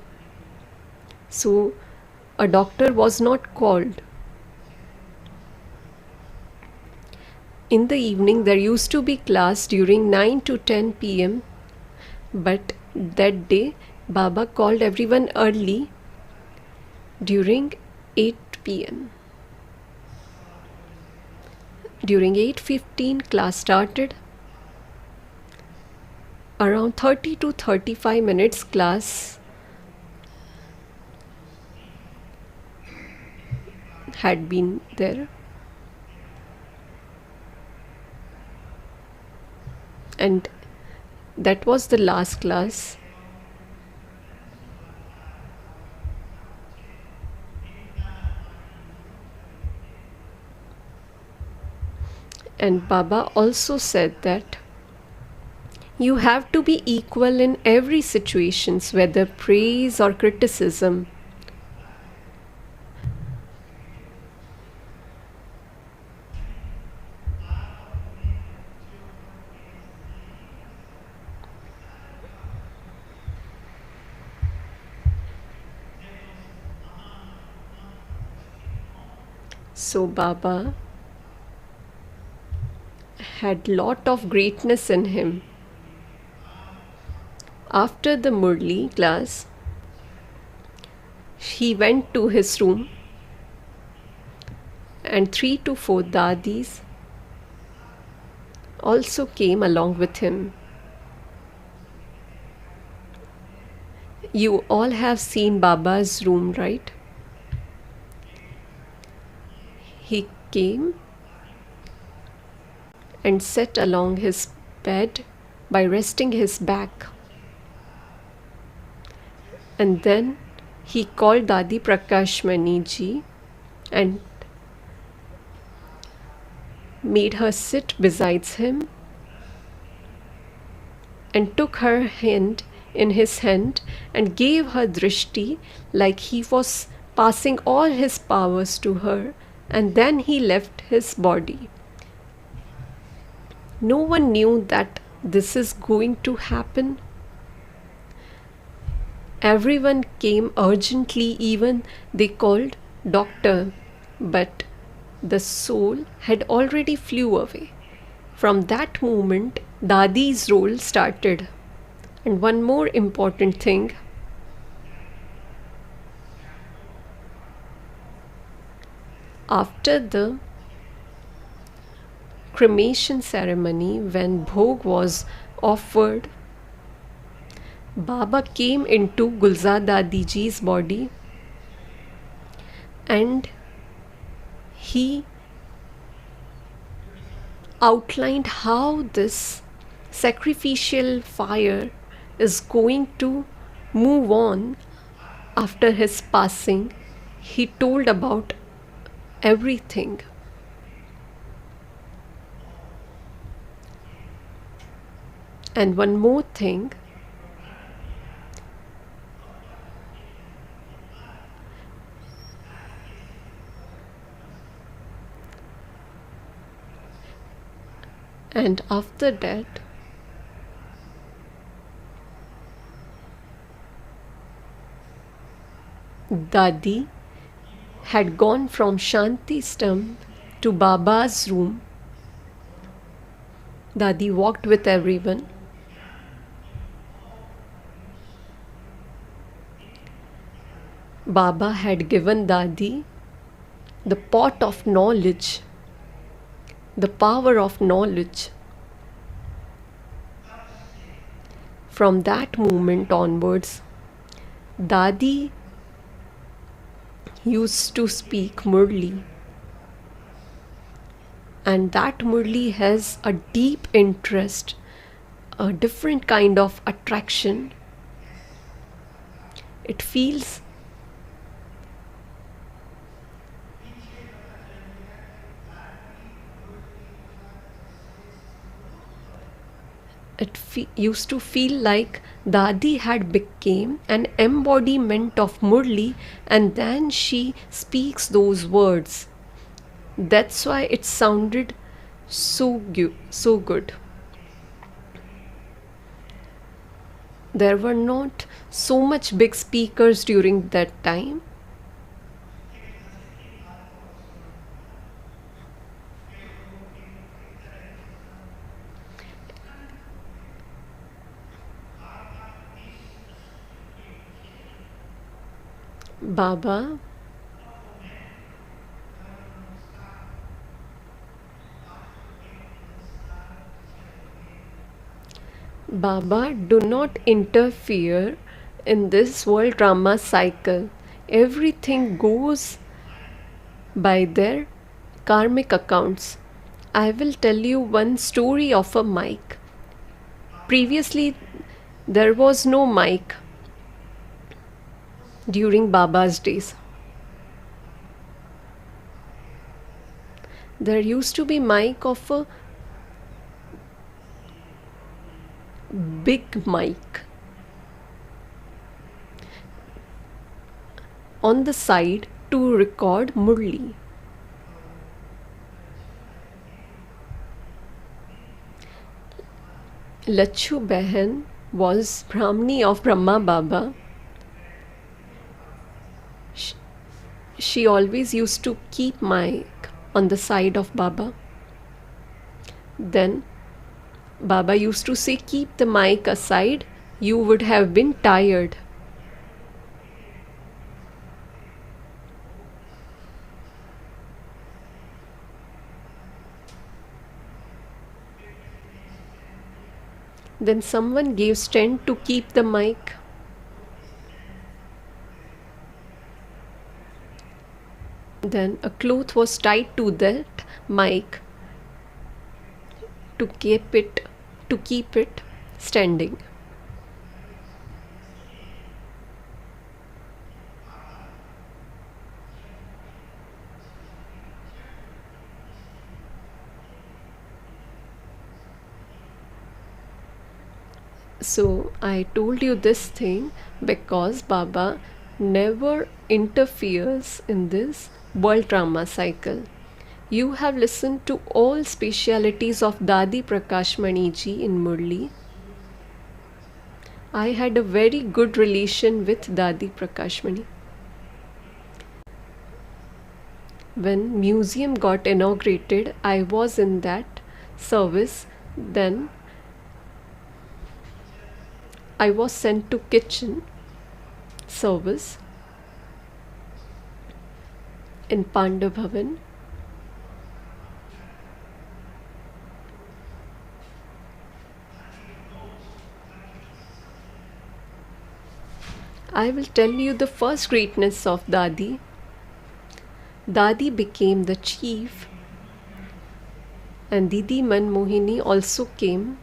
So a doctor was not called. In the evening there used to be class during 9 to 10 p.m. But that day Baba called everyone early during 8 p.m. During 8:15 class started. Around 30 to 35 minutes class had been there. And that was the last class. And Baba also said that you have to be equal in every situations, whether praise or criticism. So Baba had lot of greatness in him. After the Murli class, he went to his room and 3 to 4 dadis also came along with him. You all have seen Baba's room, right? He came and sat along his bed by resting his back. And then he called Dadi Prakashmani ji and made her sit beside him and took her hand in his hand and gave her drishti like he was passing all his powers to her, and then he left his body. No one knew that this is going to happen. Everyone came urgently, even they called doctor, but the soul had already flew away. From that moment, Dadi's role started. And one more important thing, after the cremation ceremony, when bhog was offered, Baba came into Gulzar Dadi ji's body and he outlined how this sacrificial fire is going to move on after his passing. He told about everything. And one more thing, and after that, Dadi had gone from Shanti Stambh to Baba's room. Dadi walked with everyone. Baba had given Dadi the pot of knowledge, the power of knowledge. From that moment onwards, Dadi used to speak Murli, and that Murli has a deep interest, a different kind of attraction. It feels used to feel like Dadi had become an embodiment of Murli, and then she speaks those words. That's why it sounded so good. There were not so much big speakers during that time. Baba do not interfere in this world drama cycle. Everything goes by their karmic accounts. I will tell you one story of a mic. Previously, there was no mic during Baba's days. There used to be mic of a big mic on the side to record Murli. Lachu Behan was Brahmani of Brahma Baba. She always used to keep mic on the side of Baba. Then Baba used to say, keep the mic aside, you would have been tired. Then someone gave stand to keep the mic. Then a cloth was tied to that mic to keep it standing. So I told you this thing because Baba never interferes in this world drama cycle. You have listened to all specialities of Dadi Prakash Maniji in Murli. I had a very good relation with Dadi Prakash Mani. When museum got inaugurated, I was in that service. Then I was sent to kitchen service in Pandav Bhavan. I will tell you the first greatness of Dadi. Dadi became the chief, and Didi Manmohini also came.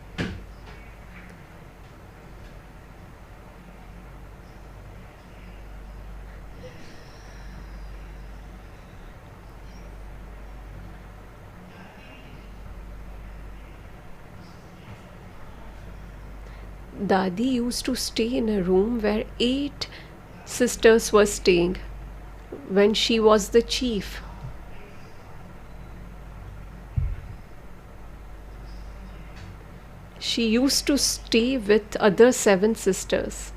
Dadi used to stay in a room where 8 sisters were staying when she was the chief. She used to stay with other 7 sisters.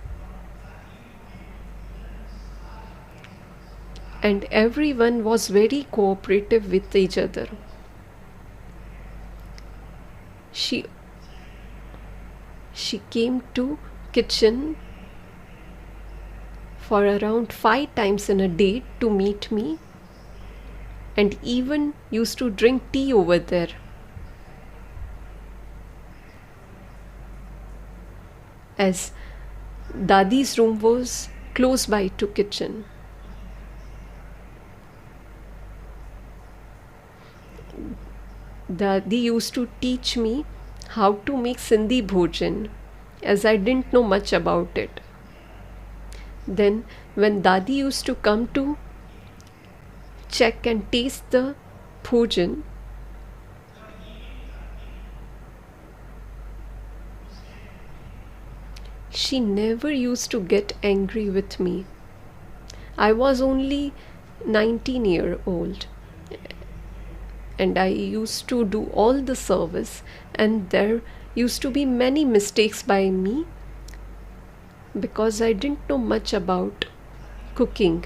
And everyone was very cooperative with each other. She came to kitchen for around 5 times in a day to meet me, and even used to drink tea over there. As Dadi's room was close by to kitchen. Dadi used to teach me how to make Sindhi bhojan, as I didn't know much about it. Then when Dadi used to come to check and taste the bhojan, she never used to get angry with me. I was only 19-year-old, and I used to do all the service, and there used to be many mistakes by me because I didn't know much about cooking.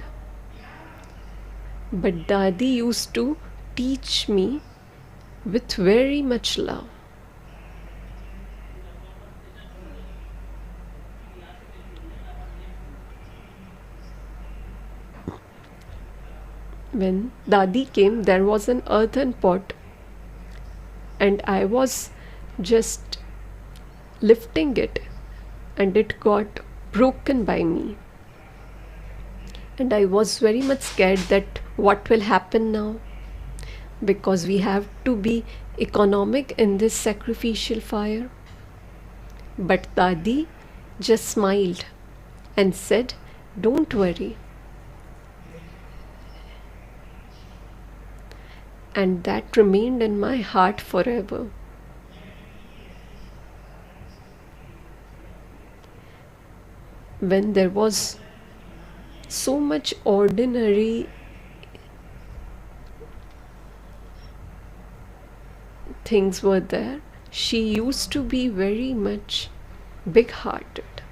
But Dadi used to teach me with very much love. When Dadi came, there was an earthen pot, and I was just lifting it, and it got broken by me. And I was very much scared that what will happen now, because we have to be economic in this sacrificial fire. But Dadi just smiled and said, "Don't worry." And that remained in my heart forever. When there was so much ordinary things were there, she used to be very much big-hearted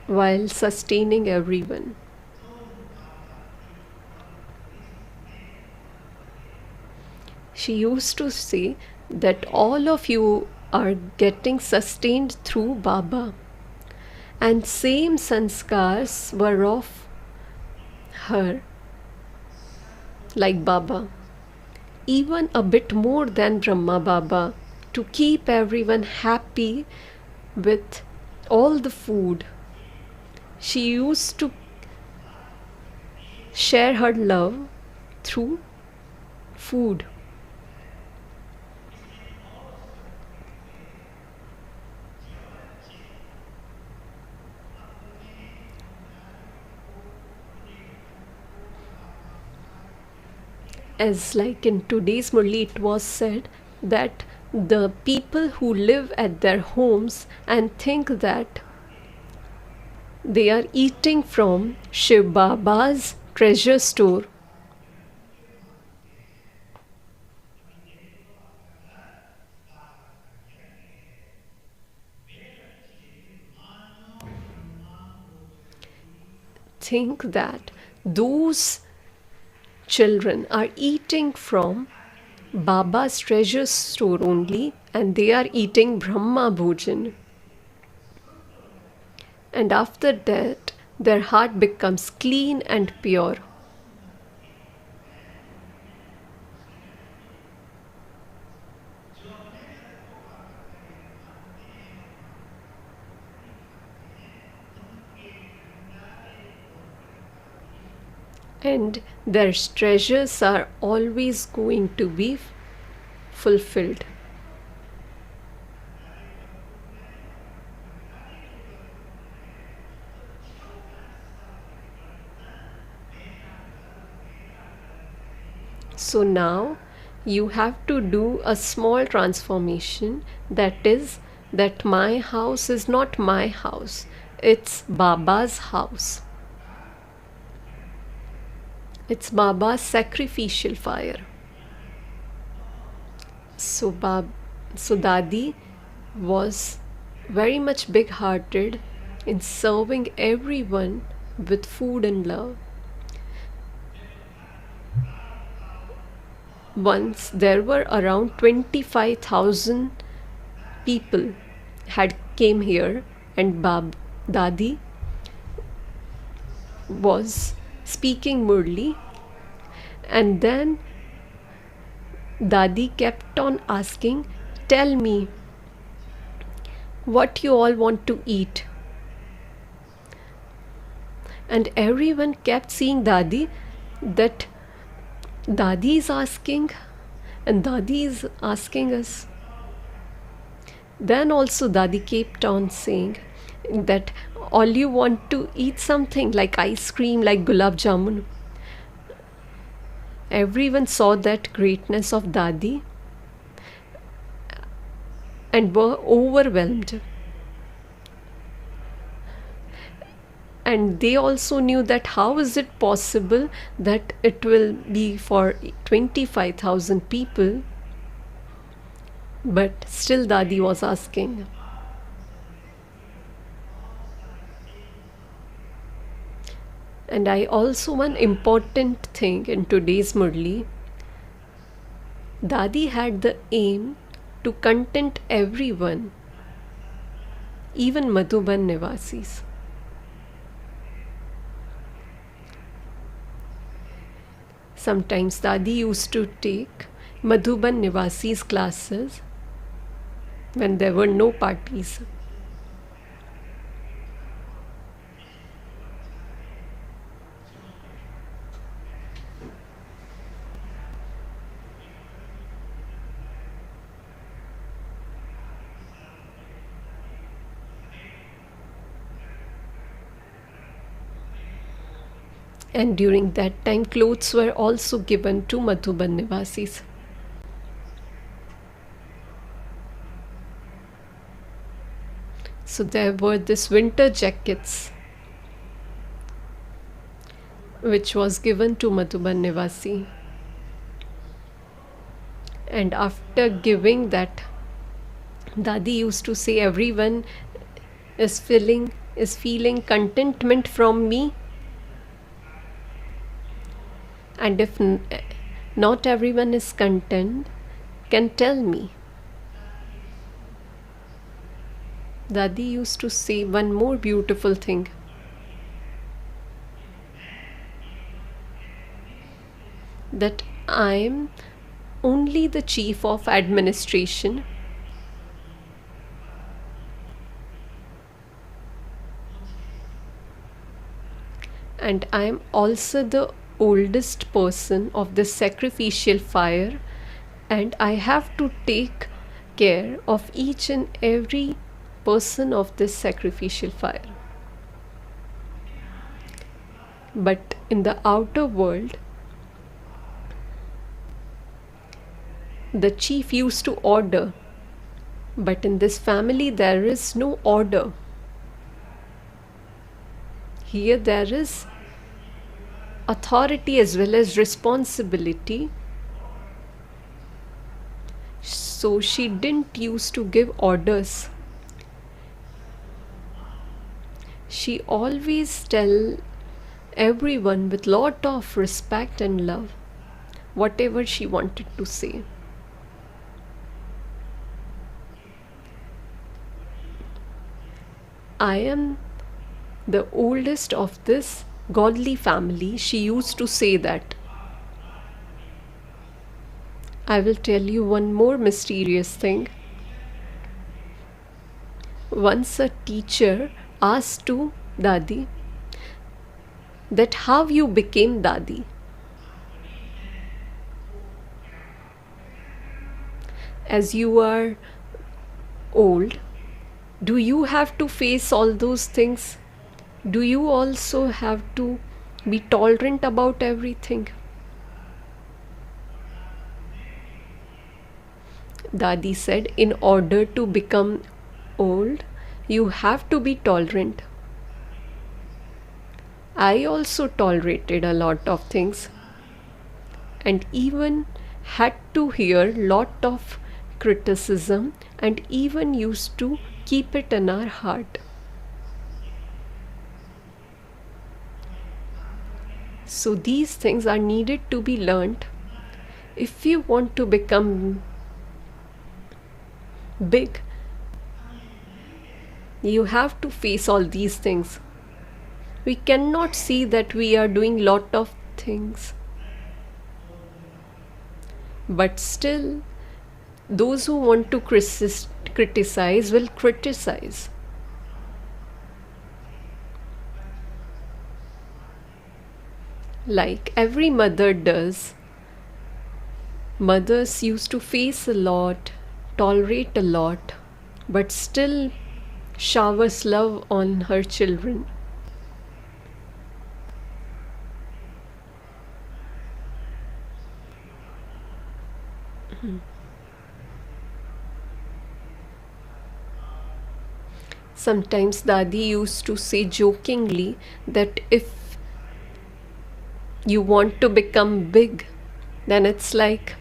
while sustaining everyone. She used to say that all of you are getting sustained through Baba, and same sanskars were of her, like Baba, even a bit more than Brahma Baba, to keep everyone happy with all the food. She used to share her love through food. As like in today's Murli, it was said that the people who live at their homes and think that they are eating from Shiv Baba's treasure store, think that those children are eating from Baba's treasure store only, and they are eating Brahma bhojan. And after that, their heart becomes clean and pure. And their treasures are always going to be fulfilled. So now you have to do a small transformation, that is that my house is not my house, it's Baba's house. It's Baba's sacrificial fire. So Dadi was very much big-hearted in serving everyone with food and love. Once there were around 25,000 people had came here, and Dadi was speaking Murli, and then Dadi kept on asking, "Tell me what you all want to eat." And everyone kept seeing Dadi, that Dadi is asking and Dadi is asking us. Then also Dadi kept on saying that all you want to eat something like ice cream, like gulab jamun. Everyone saw that greatness of Dadi and were overwhelmed. And they also knew that how is it possible that it will be for 25,000 people, but still Dadi was asking. And one important thing in today's Murli, Dadi had the aim to content everyone, even Madhuban Nivasis. Sometimes Dadi used to take Madhuban Nivasis classes when there were no parties. And during that time, clothes were also given to Madhuban Nivasis. So there were these winter jackets which was given to Madhuban Nivasi. And after giving that, Dadi used to say, everyone is feeling contentment from me. And if not everyone is content, can tell me. Dadi used to say one more beautiful thing. That I am only the chief of administration. And I am also the oldest person of the sacrificial fire, and I have to take care of each and every person of this sacrificial fire. But in the outer world, the chief used to order, but in this family there is no order. Here there is authority as well as responsibility. So she didn't used to give orders. She always tell everyone with lot of respect and love whatever she wanted to say. I am the oldest of this godly family, she used to say that. I will tell you one more mysterious thing. Once a teacher asked to Dadi that how you became Dadi. As you are old, do you have to face all those things? Do you also have to be tolerant about everything? Dadi said, in order to become old, you have to be tolerant. I also tolerated a lot of things and even had to hear lot of criticism and even used to keep it in our heart. So these things are needed to be learnt if you want to become big. You have to face all these things. We cannot see that we are doing lot of things, but still those who want to criticize will criticize. Like every mother does. Mothers used to face a lot, tolerate a lot, but still showers love on her children. Sometimes Dadi used to say jokingly that if you want to become big, then it's like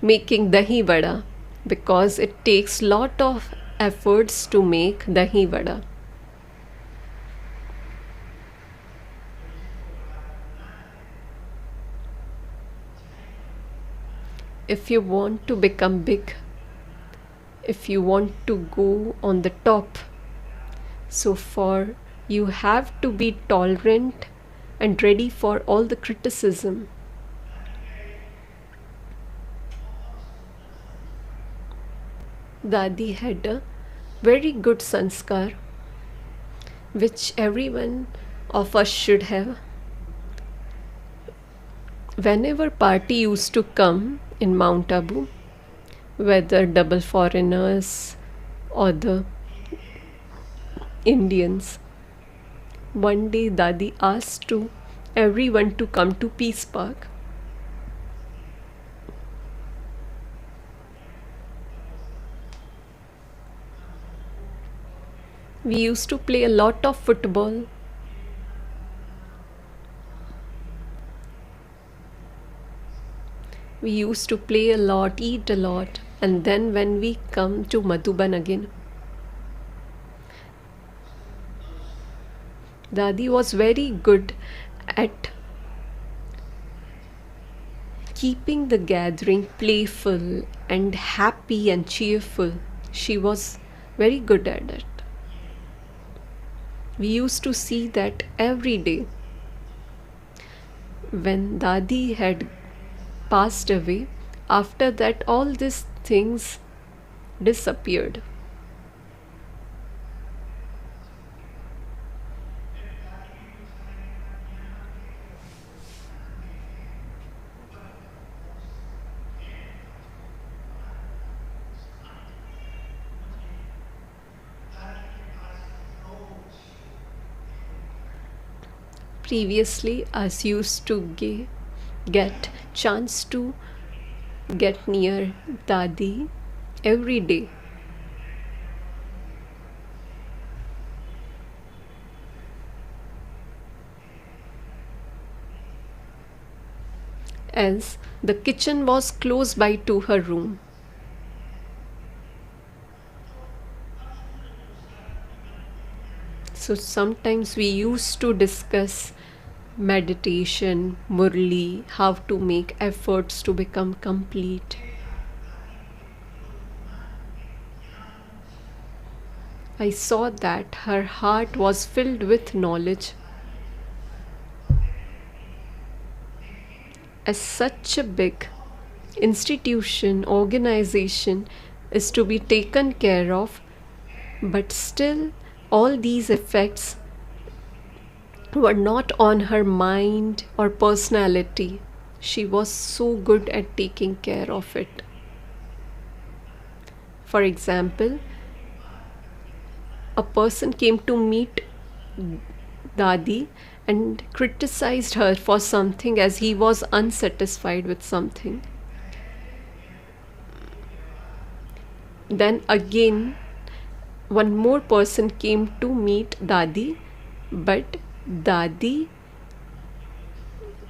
making dahi vada, because it takes lot of efforts to make dahi vada. If you want to become big, if you want to go on the top, so for you have to be tolerant and ready for all the criticism. Dadi had a very good sanskar, which everyone of us should have. Whenever party used to come in Mount Abu, whether double foreigners or the Indians, one day Dadi asked to everyone to come to Peace Park. We used to play a lot of football. We used to play a lot, eat a lot, and then when we come to Madhuban again, Dadi was very good at keeping the gathering playful and happy and cheerful. She was very good at it. We used to see that every day. When Dadi had passed away, after that all these things disappeared. Previously, us used to get chance to get near Dadi every day. As the kitchen was close by to her room. So sometimes we used to discuss meditation, Murli, how to make efforts to become complete. I saw that her heart was filled with knowledge. As such a big institution, organization is to be taken care of, but still all these effects were not on her mind or personality. She was so good at taking care of it. For example, a person came to meet Dadi and criticized her for something as he was unsatisfied with something. Then again, one more person came to meet Dadi, but Dadi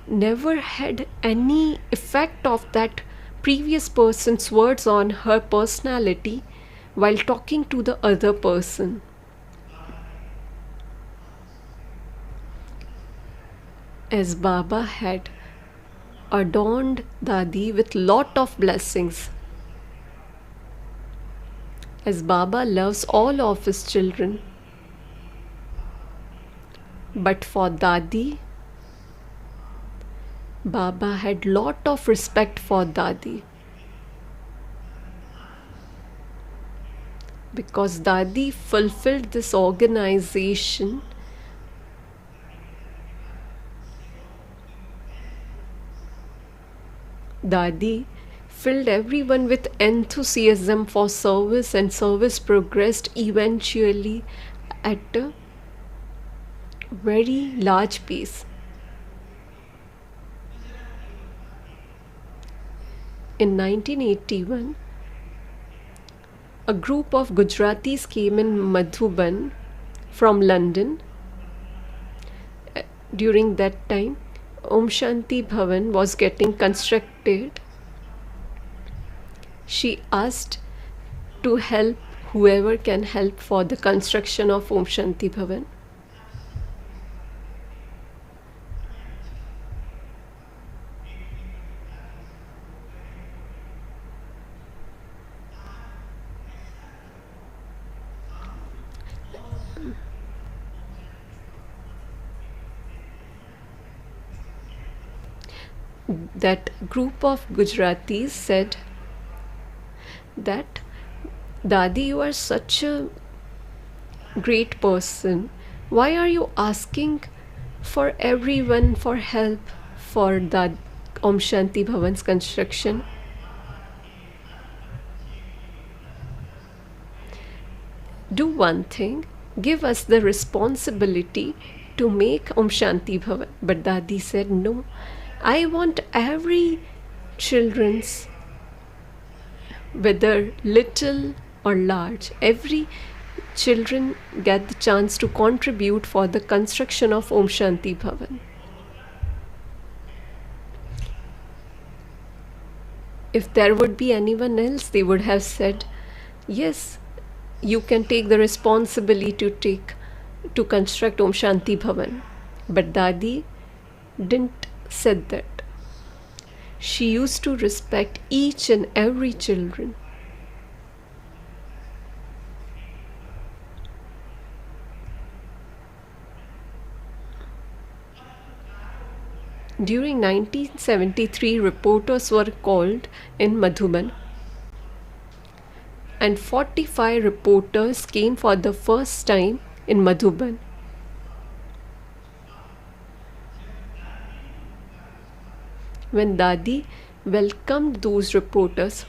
never had any effect of that previous person's words on her personality while talking to the other person. As Baba had adorned Dadi with lot of blessings, as Baba loves all of his children, but for Dadi, Baba had lot of respect for Dadi, because Dadi fulfilled this organization Dadi filled everyone with enthusiasm for service, and service progressed eventually at a very large pace. In 1981, a group of Gujaratis came in Madhuban from London. During that time, Om Shanti Bhavan was getting constructed. She asked to help whoever can help for the construction of Om Shanti Bhavan. That group of Gujaratis said that, Dadi, you are such a great person. Why are you asking for everyone for help for the Om Shanti Bhavan's construction? Do one thing, give us the responsibility to make Om Shanti Bhavan. But Dadi said, no, I want every children's, whether little or large, every children get the chance to contribute for the construction of Om Shanti Bhavan. If there would be anyone else, they would have said, yes, you can take the responsibility to construct Om Shanti Bhavan. But Dadi didn't said that. She used to respect each and every children. During 1973, reporters were called in Madhuban, and 45 reporters came for the first time in Madhuban. When Dadi welcomed those reporters,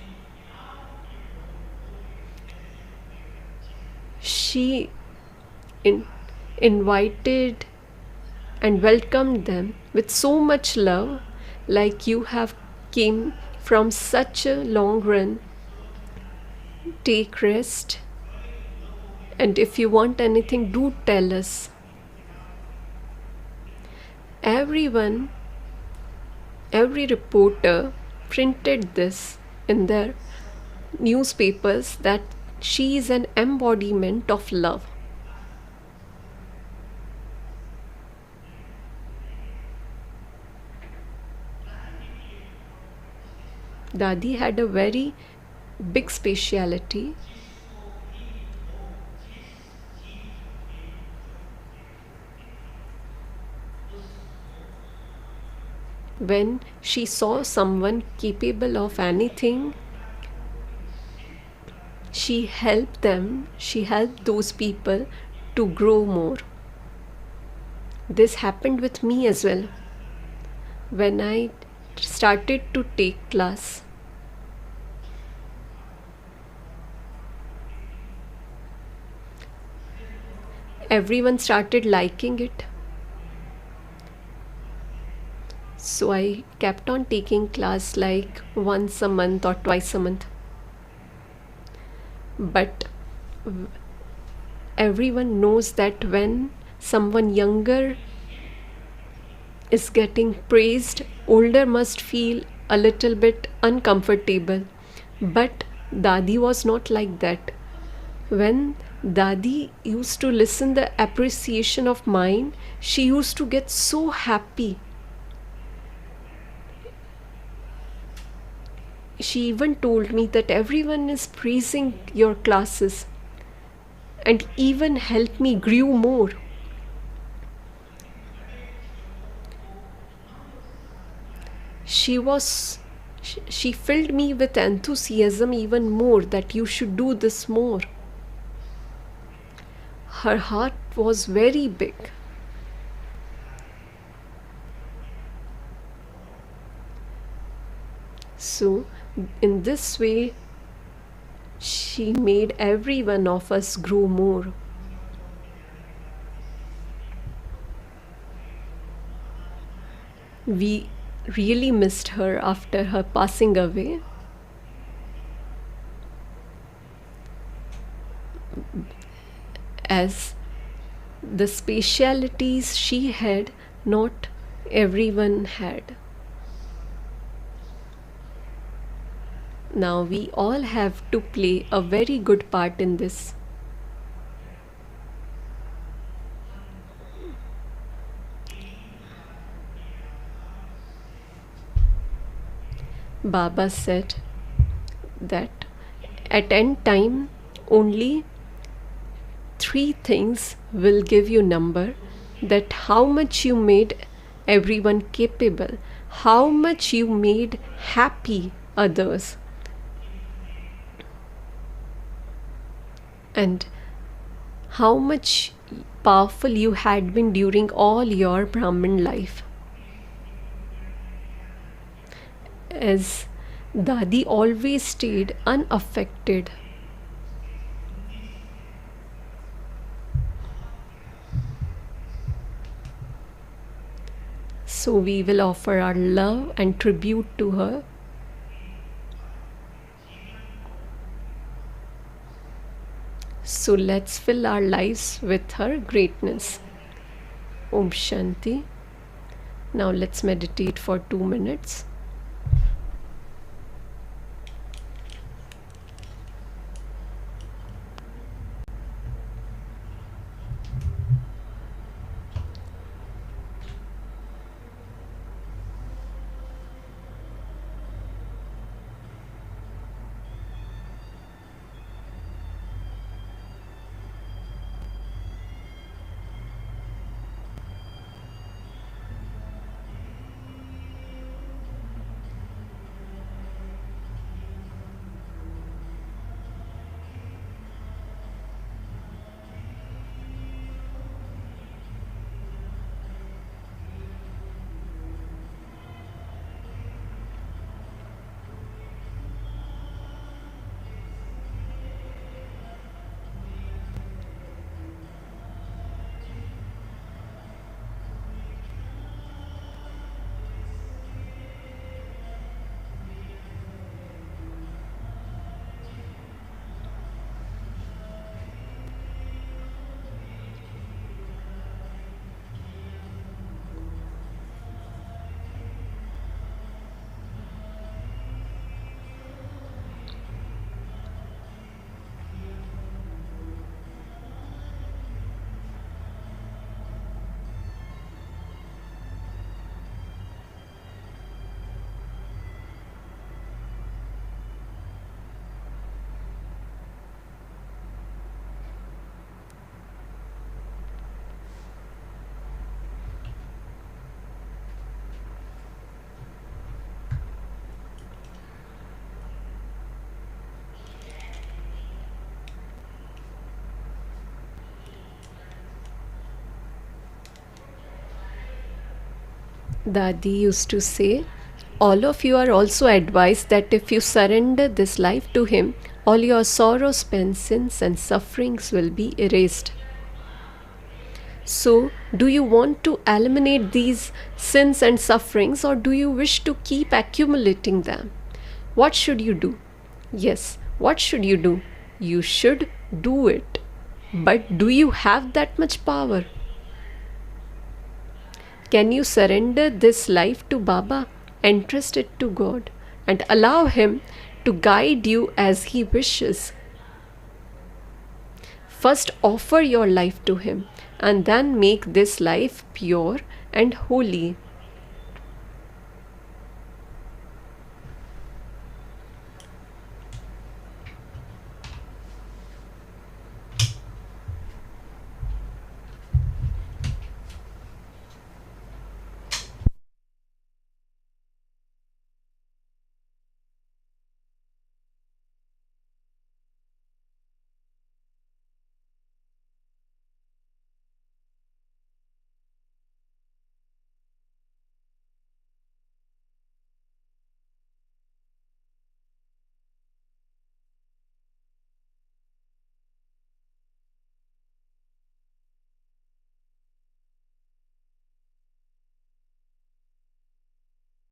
she invited and welcomed them with so much love, like, you have came from such a long run, take rest, and if you want anything, do tell us. Every reporter printed this in their newspapers, that she is an embodiment of love. Dadi had a very big speciality. When she saw someone capable of anything, she helped them, she helped those people to grow more. This happened with me as well. When I started to take class, everyone started liking it. So I kept on taking class like once a month or twice a month. But everyone knows that when someone younger is getting praised, older must feel a little bit uncomfortable. But Dadi was not like that. When Dadi used to listen the appreciation of mine, she used to get so happy. She even told me that everyone is praising your classes and even helped me grow more. She filled me with enthusiasm even more that you should do this more. Her heart was very big. So, in this way, she made every one of us grow more. We really missed her after her passing away. As the specialities she had, not everyone had. Now we all have to play a very good part in this. Baba said that at end time only 3 things will give you number, that how much you made everyone capable, how much you made happy others, and how much powerful you had been during all your Brahmin life. As Dadi always stayed unaffected. So we will offer our love and tribute to her. So let's fill our lives with her greatness. Om Shanti. Now let's meditate for 2 minutes. Dadi used to say, all of you are also advised that if you surrender this life to Him, all your sorrows, pains, sins and sufferings will be erased. So, do you want to eliminate these sins and sufferings, or do you wish to keep accumulating them? What should you do? Yes, what should you do? You should do it. But do you have that much power? Can you surrender this life to Baba and trust it to God and allow Him to guide you as He wishes? First, offer your life to Him and then make this life pure and holy.